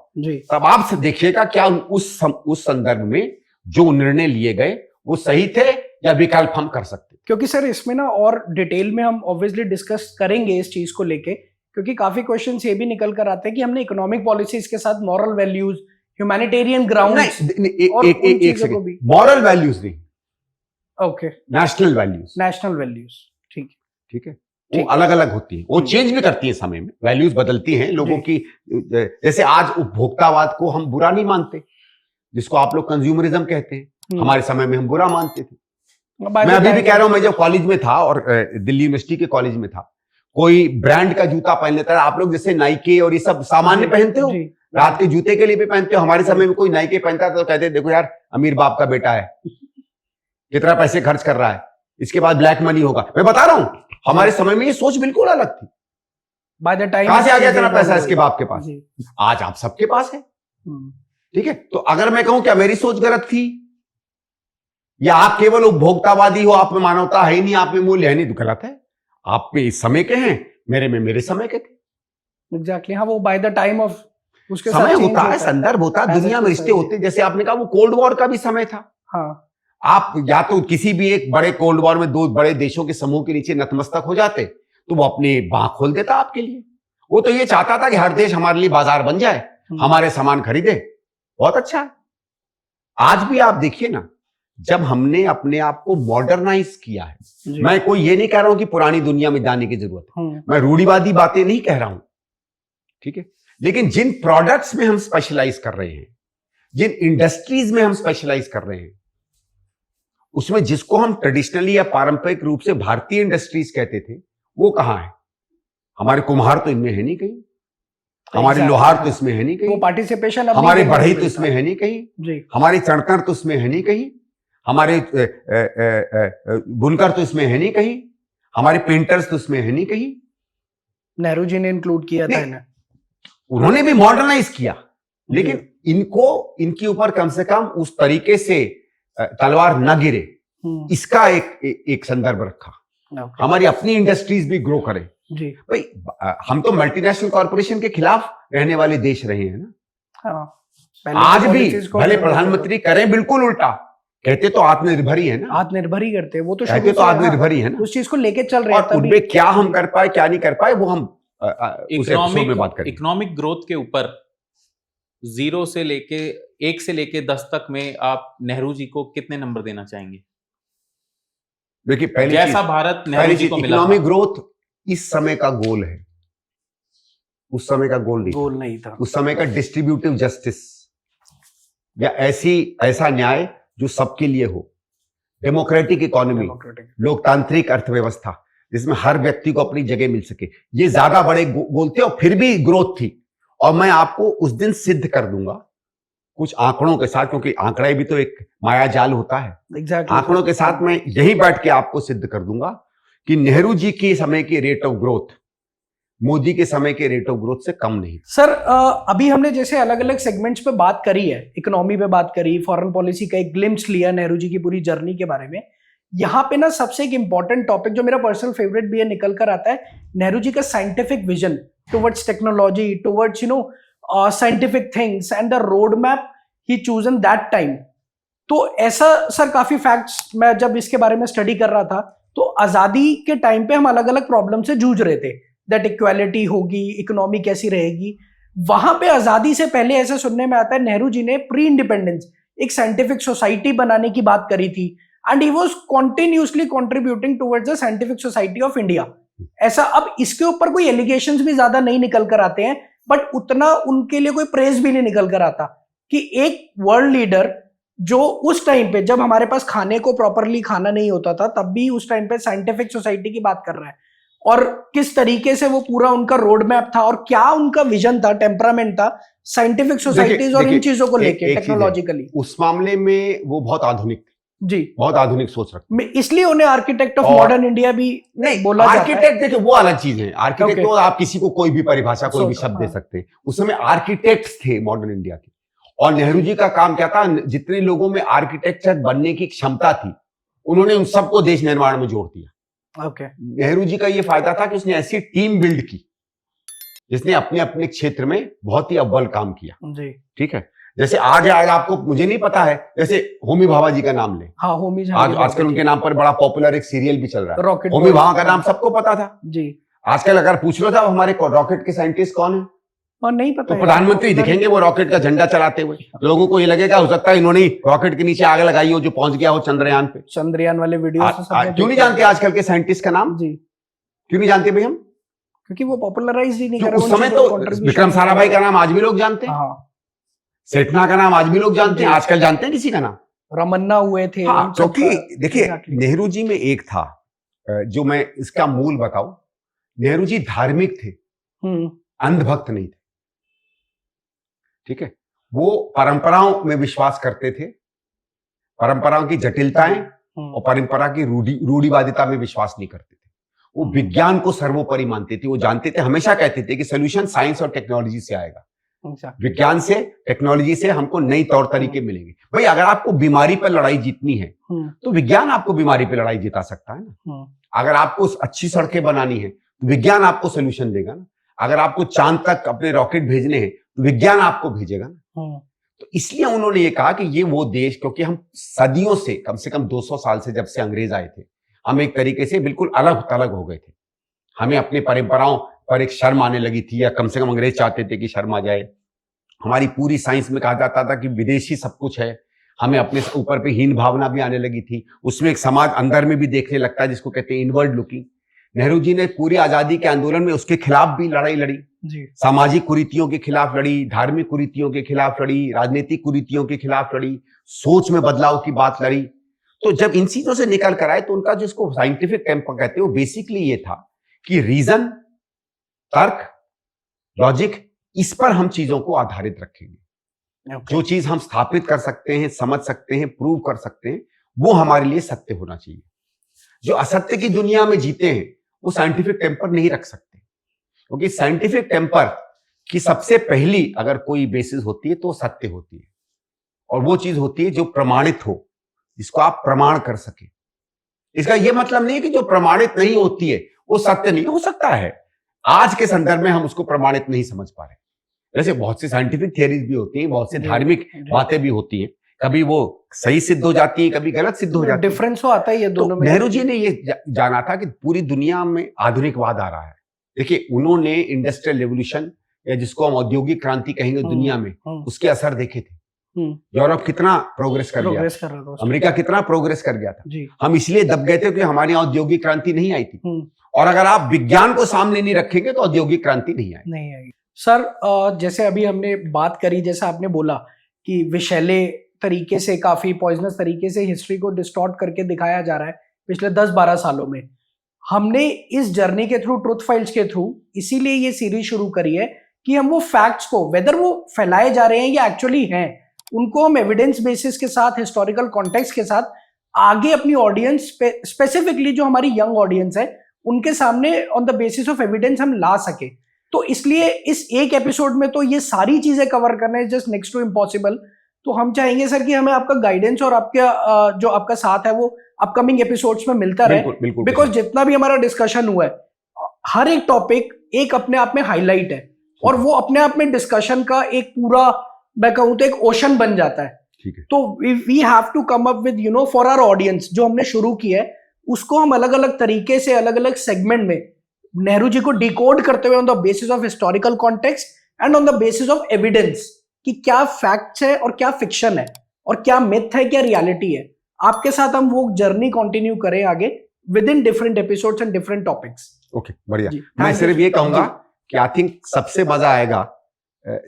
तब आप देखिएगा क्या उस संदर्भ में जो निर्णय लिए गए वो सही थे या विकल्प हम कर सकते। क्योंकि सर इसमें ना और डिटेल में हम ऑब्वियसली डिस्कस करेंगे इस चीज को लेके, क्योंकि काफी क्वेश्चंस ये भी निकल कर आते हैं कि हमने इकोनॉमिक पॉलिसीज के साथ moral values, humanitarian grounds, moral values नहीं, okay, national values, national values, ठीक है, वो अलग अलग होती है, वो चेंज भी करती है समय में, वैल्यूज बदलती हैं लोगों की। जैसे आज उपभोक्तावाद को हम बुरा नहीं मानते, जिसको आप लोग कंज्यूमरिज्म कहते हैं, हमारे समय में हम बुरा मानते थे। मैं अभी भी कह रहा हूं, मैं जब कॉलेज में था और दिल्ली यूनिवर्सिटी के कॉलेज में था, कोई ब्रांड का जूता पहन लेता है, आप लोग जैसे नाइके और ये सब सामान्य पहनते हो, रात के जूते के लिए भी पहनते हो। हमारे समय में कोई नाइके पहनता था तो कहते देखो यार अमीर बाप का बेटा है, कितना पैसे खर्च कर रहा है, इसके बाद ब्लैक मनी होगा। मैं बता रहा हूं, हमारे समय में ये सोच बिल्कुल अलग थी। बाय द टाइम कहां से आ गया इतना पैसा इसके बाप के पास? आज आप सबके पास है, ठीक है। तो अगर मैं कहूं क्या मेरी सोच गलत थी, या आप केवल उपभोक्तावादी हो, आप में मानवता है ही नहीं, आप में मूल्य है नहीं, तो गलत है। आप में इस समय के हैं, मेरे में मेरे समय के थे। एग्जैक्टली, हाँ, वो बाय द टाइम ऑफ उसके समय होता है, संदर्भ होता है, दुनिया में रिश्ते होते हैं। जैसे आपने कहा वो कोल्ड वॉर का भी समय था। हाँ, आप या तो किसी भी एक बड़े कोल्ड वॉर में 2 बड़े देशों के समूह के नीचे नतमस्तक हो जाते, तो वो अपनी बांह खोल देता आपके लिए। वो तो ये चाहता था कि हर देश हमारे लिए बाजार बन जाए, हमारे सामान खरीदे। बहुत अच्छा है। आज भी आप देखिए ना, जब हमने अपने आप को मॉडर्नाइज किया है, मैं कोई ये नहीं कह रहा हूं कि पुरानी दुनिया में जाने की जरूरत है, मैं रूढ़िवादी बातें नहीं कह रहा हूं, ठीक है। लेकिन जिन प्रोडक्ट्स में हम स्पेशलाइज कर रहे हैं, जिन इंडस्ट्रीज में हम स्पेशलाइज कर रहे हैं, उसमें जिसको हम ट्रेडिशनली या पारंपरिक रूप से भारतीय इंडस्ट्रीज कहते थे, वो कहां है? हमारे कुम्हार तो इनमें है नहीं कहीं, हमारे लोहार तो इसमें है नहीं कहीं, पार्टिसिपेशन हमारे बढ़ई तो इसमें है नहीं कहीं, हमारे चणतर तो इसमें है नहीं कहीं, हमारे बुनकर तो इसमें है नहीं कहीं, हमारे पेंटर्स तो इसमें है नहीं कहीं। नेहरू जी ने इंक्लूड किया था इन्हें, उन्होंने भी मॉडर्नाइज किया, लेकिन इनको इनके ऊपर कम से कम उस तरीके से तलवार न गिरे, इसका एक संदर्भ रखा। हमारी अपनी इंडस्ट्रीज भी ग्रो करें। जी भाई, हम तो मल्टीनेशनल कॉर्पोरेशन के खिलाफ रहने वाले देश रहे हैं ना। आज भी भले प्रधानमंत्री करें बिल्कुल उल्टा, कहते तो आत्मनिर्भर ही है ना, आत्मनिर्भर ही करते हैं वो तो, कहते तो आत्मनिर्भर ही है ना, उस चीज को लेके चल रहे हैं। और उनमें क्या हम कर पाए क्या नहीं कर पाए वो हम उस एपिसोड में बात करेंगे। इकोनॉमिक ग्रोथ के ऊपर 1 से लेके 10 तक में आप नेहरू जी को कितने नंबर देना चाहेंगे? देखिए, पहले जैसा भारत नेहरू जी को मिला, इकोनॉमिक ग्रोथ इस समय का गोल है, उस समय का गोल नहीं था। उस समय का डिस्ट्रीब्यूटिव जस्टिस या ऐसा न्याय जो सबके लिए हो, डेमोक्रेटिक इकोनॉमी, लोकतांत्रिक अर्थव्यवस्था जिसमें हर व्यक्ति को अपनी जगह मिल सके, ये ज्यादा बड़े गोल थे और फिर भी ग्रोथ थी। और मैं आपको उस दिन सिद्ध कर दूंगा कुछ आंकड़ों के साथ, क्योंकि आंकड़ा भी तो एक माया जाल होता है। आंकड़ों के साथ मैं यही बैठ के आपको सिद्ध कर दूंगा कि नेहरू जी के समय की रेट ऑफ ग्रोथ मोदी के समय के रेट ऑफ ग्रोथ से कम नहीं। सर, अभी हमने जैसे अलग अलग सेगमेंट्स पे बात करी है, इकोनॉमी पे बात करी, फॉरेन पॉलिसी का एक ग्लिम्स लिया नेहरू जी की पूरी जर्नी के बारे में। यहाँ पे ना सबसे एक इंपॉर्टेंट टॉपिक जो मेरा पर्सनल फेवरेट भी है निकल कर आता है, नेहरू जी का scientific vision towards technology, towards scientific things and the road map he chosen that time तो ऐसा सर काफी फैक्ट्स मैं जब इसके बारे में स्टडी कर रहा था तो आजादी के टाइम पे हम अलग अलग प्रॉब्लम से जूझ रहे थे, दैट इक्वालिटी होगी, इकोनॉमी कैसी रहेगी। वहां पे आजादी से पहले ऐसा सुनने में आता है नेहरू जी ने प्री इंडिपेंडेंस एक साइंटिफिक सोसाइटी बनाने की बात करी थी, and he was continuously contributing towards the scientific society of India. ऐसा अब इसके ऊपर कोई एलिगेशंस भी ज्यादा नहीं निकल कर आते हैं, बट उतना उनके लिए कोई प्रेज भी नहीं निकल कर आता कि एक वर्ल्ड लीडर जो उस टाइम पे जब हमारे पास खाने को प्रॉपरली खाना नहीं होता था तब भी उस टाइम पे साइंटिफिक सोसाइटी की बात कर रहा है, और किस तरीके से वो पूरा उनका रोड मैप था और क्या उनका विजन था, टेम्परामेंट था साइंटिफिक सोसाइटीज और इन चीजों को लेके टेक्नोलॉजिकली। उस मामले में वो बहुत आधुनिक जी, बहुत आधुनिक सोच रखते, इसलिए उन्हें आर्किटेक्ट ऑफ मॉडर्न इंडिया भी नहीं बोला जाता है। आर्किटेक्ट देखिए वो अलग चीज है, आर्किटेक्ट तो आप किसी को कोई भी परिभाषा कोई भी शब्द दे सकते हैं, उस समय आर्किटेक्ट्स थे मॉडर्न इंडिया के। और नेहरू जी का काम क्या था, जितने लोगों में आर्किटेक्चर बनने की क्षमता थी उन्होंने उन सबको देश निर्माण में जोड़ दिया। ओके, नेहरू जी का ये फायदा था कि उसने ऐसी टीम बिल्ड की जिसने अपने अपने क्षेत्र में बहुत ही अव्वल काम किया जी। ठीक है, जैसे आज आपको मुझे नहीं पता है, जैसे होमी भाभा जी का नाम ले, हाँ होमी आजकल उनके नाम पर बड़ा पॉपुलर एक सीरियल भी चल रहा है, रॉकेट। होमी भाभा का नाम सबको पता था जी। आजकल अगर पूछ लो था हमारे रॉकेट के साइंटिस्ट कौन है, और नहीं पता तो प्रधानमंत्री दिखेंगे वो रॉकेट का झंडा चलाते हुए, लोगों को ये लगेगा हो सकता है इन्होंने रॉकेट के नीचे आग लगाई हो जो पहुंच गया हो चंद्रयान पे। चंद्रयान वाले वीडियो क्यों नहीं जानते आजकल के साइंटिस्ट का नाम जी, क्यों नहीं जानते भाई हम, क्योंकि वो पॉपुलराइज ही नहीं कर उस समय तो विक्रम साराभाई का नाम आज भी लोग जानते हैं, सेठना का नाम आज भी लोग जानते हैं, आजकल जानते हैं किसी का नाम, रमन्ना हुए थे। क्योंकि देखिए नेहरू जी में एक था जो मैं इसका मूल बताऊं, नेहरू जी धार्मिक थे, अंधभक्त नहीं थे ठीक है, वो परंपराओं में विश्वास करते थे, परंपराओं की जटिलताएं और परंपरा की रूढ़िवादिता में विश्वास नहीं करते थे, वो विज्ञान को सर्वोपरि मानते थे, वो जानते थे, हमेशा कहते थे कि सोल्यूशन साइंस और टेक्नोलॉजी से आएगा, विज्ञान से टेक्नोलॉजी से हमको नई तौर तरीके मिलेंगे। भाई अगर आपको बीमारी पर लड़ाई जीतनी है तो विज्ञान आपको बीमारी पर लड़ाई जिता सकता है ना, अगर आपको अच्छी सड़कें बनानी है तो विज्ञान आपको सोल्यूशन देगा ना, अगर आपको चांद तक अपने रॉकेट भेजने हैं तो विज्ञान आपको भेजेगा ना। तो इसलिए उन्होंने ये कहा कि ये वो देश, क्योंकि हम सदियों से कम 200 साल से जब से अंग्रेज आए थे हम एक तरीके से बिल्कुल अलग थलग हो गए थे, हमें अपनी परंपराओं पर एक शर्म आने लगी थी, या कम से कम अंग्रेज चाहते थे कि शर्म आ जाए। हमारी पूरी साइंस में कहा जाता था कि विदेशी सब कुछ है, हमें अपने ऊपर पे हीन भावना भी आने लगी थी, उसमें एक समाज अंदर में भी देखने लगता है जिसको कहते हैं इनवर्ड लुकिंग। नेहरू जी ने पूरी आजादी के आंदोलन में उसके खिलाफ भी लड़ाई लड़ी, सामाजिक कुरीतियों के खिलाफ लड़ी, धार्मिक कुरीतियों के खिलाफ लड़ी, राजनीतिक कुरीतियों के खिलाफ लड़ी, सोच में बदलाव की बात लड़ी। तो जब इन चीजों से निकल कर आए तो उनका जिसको साइंटिफिक टेम्पर कहते हैं वो बेसिकली ये था कि रीजन, तर्क, लॉजिक, इस पर हम चीजों को आधारित रखेंगे। जो चीज हम स्थापित कर सकते हैं, समझ सकते हैं, प्रूव कर सकते हैं, वो हमारे लिए सत्य होना चाहिए। जो असत्य की दुनिया में जीते हैं वो साइंटिफिक टेम्पर नहीं रख सकते, क्योंकि साइंटिफिक टेम्पर की सबसे पहली अगर कोई बेसिस होती है तो सत्य होती है, और वो चीज होती है जो प्रमाणित हो, जिसको आप प्रमाण कर सके। इसका यह मतलब नहीं है कि जो प्रमाणित नहीं होती है वो सत्य नहीं हो सकता है, आज के संदर्भ में हम उसको प्रमाणित नहीं समझ पा रहे। जैसे बहुत सी साइंटिफिक थियरीज भी होती हैं, बहुत सी धार्मिक बातें भी होती हैं, कभी वो सही सिद्ध हो जाती है, कभी गलत सिद्ध हो जाती है, डिफरेंस तो आता है ये दोनों में। नेहरू जी ने ये जाना था कि पूरी दुनिया में आधुनिकवाद आ रहा है। देखिए उन्होंने इंडस्ट्रियल रेवोल्यूशन या जिसको हम औद्योगिक क्रांति कहेंगे दुनिया में, उसके असर देखे थे। यूरोप कितना प्रोग्रेस कर गया था, अमेरिका कितना प्रोग्रेस कर गया था, हम इसलिए दब गए थे कि हमारी औद्योगिक क्रांति नहीं आई थी। और अगर आप विज्ञान को सामने नहीं रखेंगे तो औद्योगिक क्रांति नहीं आएगी। सर जैसे अभी हमने बात करी, जैसा आपने बोला कि विषैले तरीके से, काफी पॉइजनस तरीके से हिस्ट्री को डिस्टॉर्ट करके दिखाया जा रहा है पिछले 10-12 सालों में। हमने इस जर्नी के थ्रू, ट्रुथ फाइल्स के थ्रू, इसीलिए ये सीरीज शुरू करी है कि हम वो फैक्ट्स को, वेदर वो फैलाए जा रहे हैं या एक्चुअली हैं, उनको हम एविडेंस बेसिस के साथ, हिस्टोरिकल कॉन्टेक्स्ट के साथ आगे अपनी ऑडियंस, स्पेसिफिकली जो हमारी यंग ऑडियंस है, उनके सामने on the basis of evidence हम ला सके। तो इसलिए इस एक एपिसोड में तो ये सारी चीजें कवर करना है जस्ट नेक्स्ट टू इम्पॉसिबल। तो हम चाहेंगे सर कि हमें आपका गाइडेंस और आपका जो आपका साथ है वो अपकमिंग एपिसोड्स में मिलता रहे, बिकॉज जितना भी हमारा डिस्कशन हुआ है, हर एक टॉपिक एक अपने आप में हाईलाइट है, और वो अपने आप में डिस्कशन का एक पूरा, मैं कहूं तो एक ओशन बन जाता है। ठीक है। तो we have to come up with for our audience, जो हमने शुरू किया है उसको हम अलग अलग तरीके से अलग अलग सेगमेंट में नेहरू जी को डिकोड करते हुए on the basis of historical context and on the basis of evidence कि क्या फैक्ट्स है और क्या फिक्शन है और क्या मिथ है क्या रियलिटी है, आपके साथ हम वो जर्नी कंटिन्यू करें आगे with in different episodes and different topics. Okay, बढ़िया। जी, मैं thank सिर्फ you, ये sir। कहूंगा जी। कि आई थिंक सबसे मजा आएगा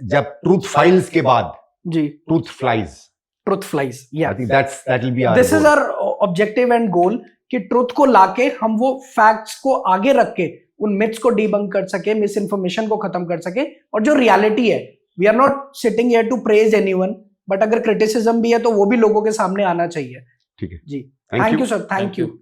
जब ट्रूथ फाइल्स के बाद जी, ट्रूथ फ्लाइज। ट्रुथ फ्लाइज, या I think that will be this is our objective and goal कि ट्रुथ को लाके हम वो फैक्ट्स को आगे रख के उन मिथ्स को डीबंक कर सके, मिस इन्फॉर्मेशन को खत्म कर सके, और जो रियलिटी है, we are not sitting here to praise anyone, but अगर क्रिटिसिज्म भी है तो वो भी लोगों के सामने आना चाहिए। ठीक है जी, Thank thank you. You sir, thank Thank you. you.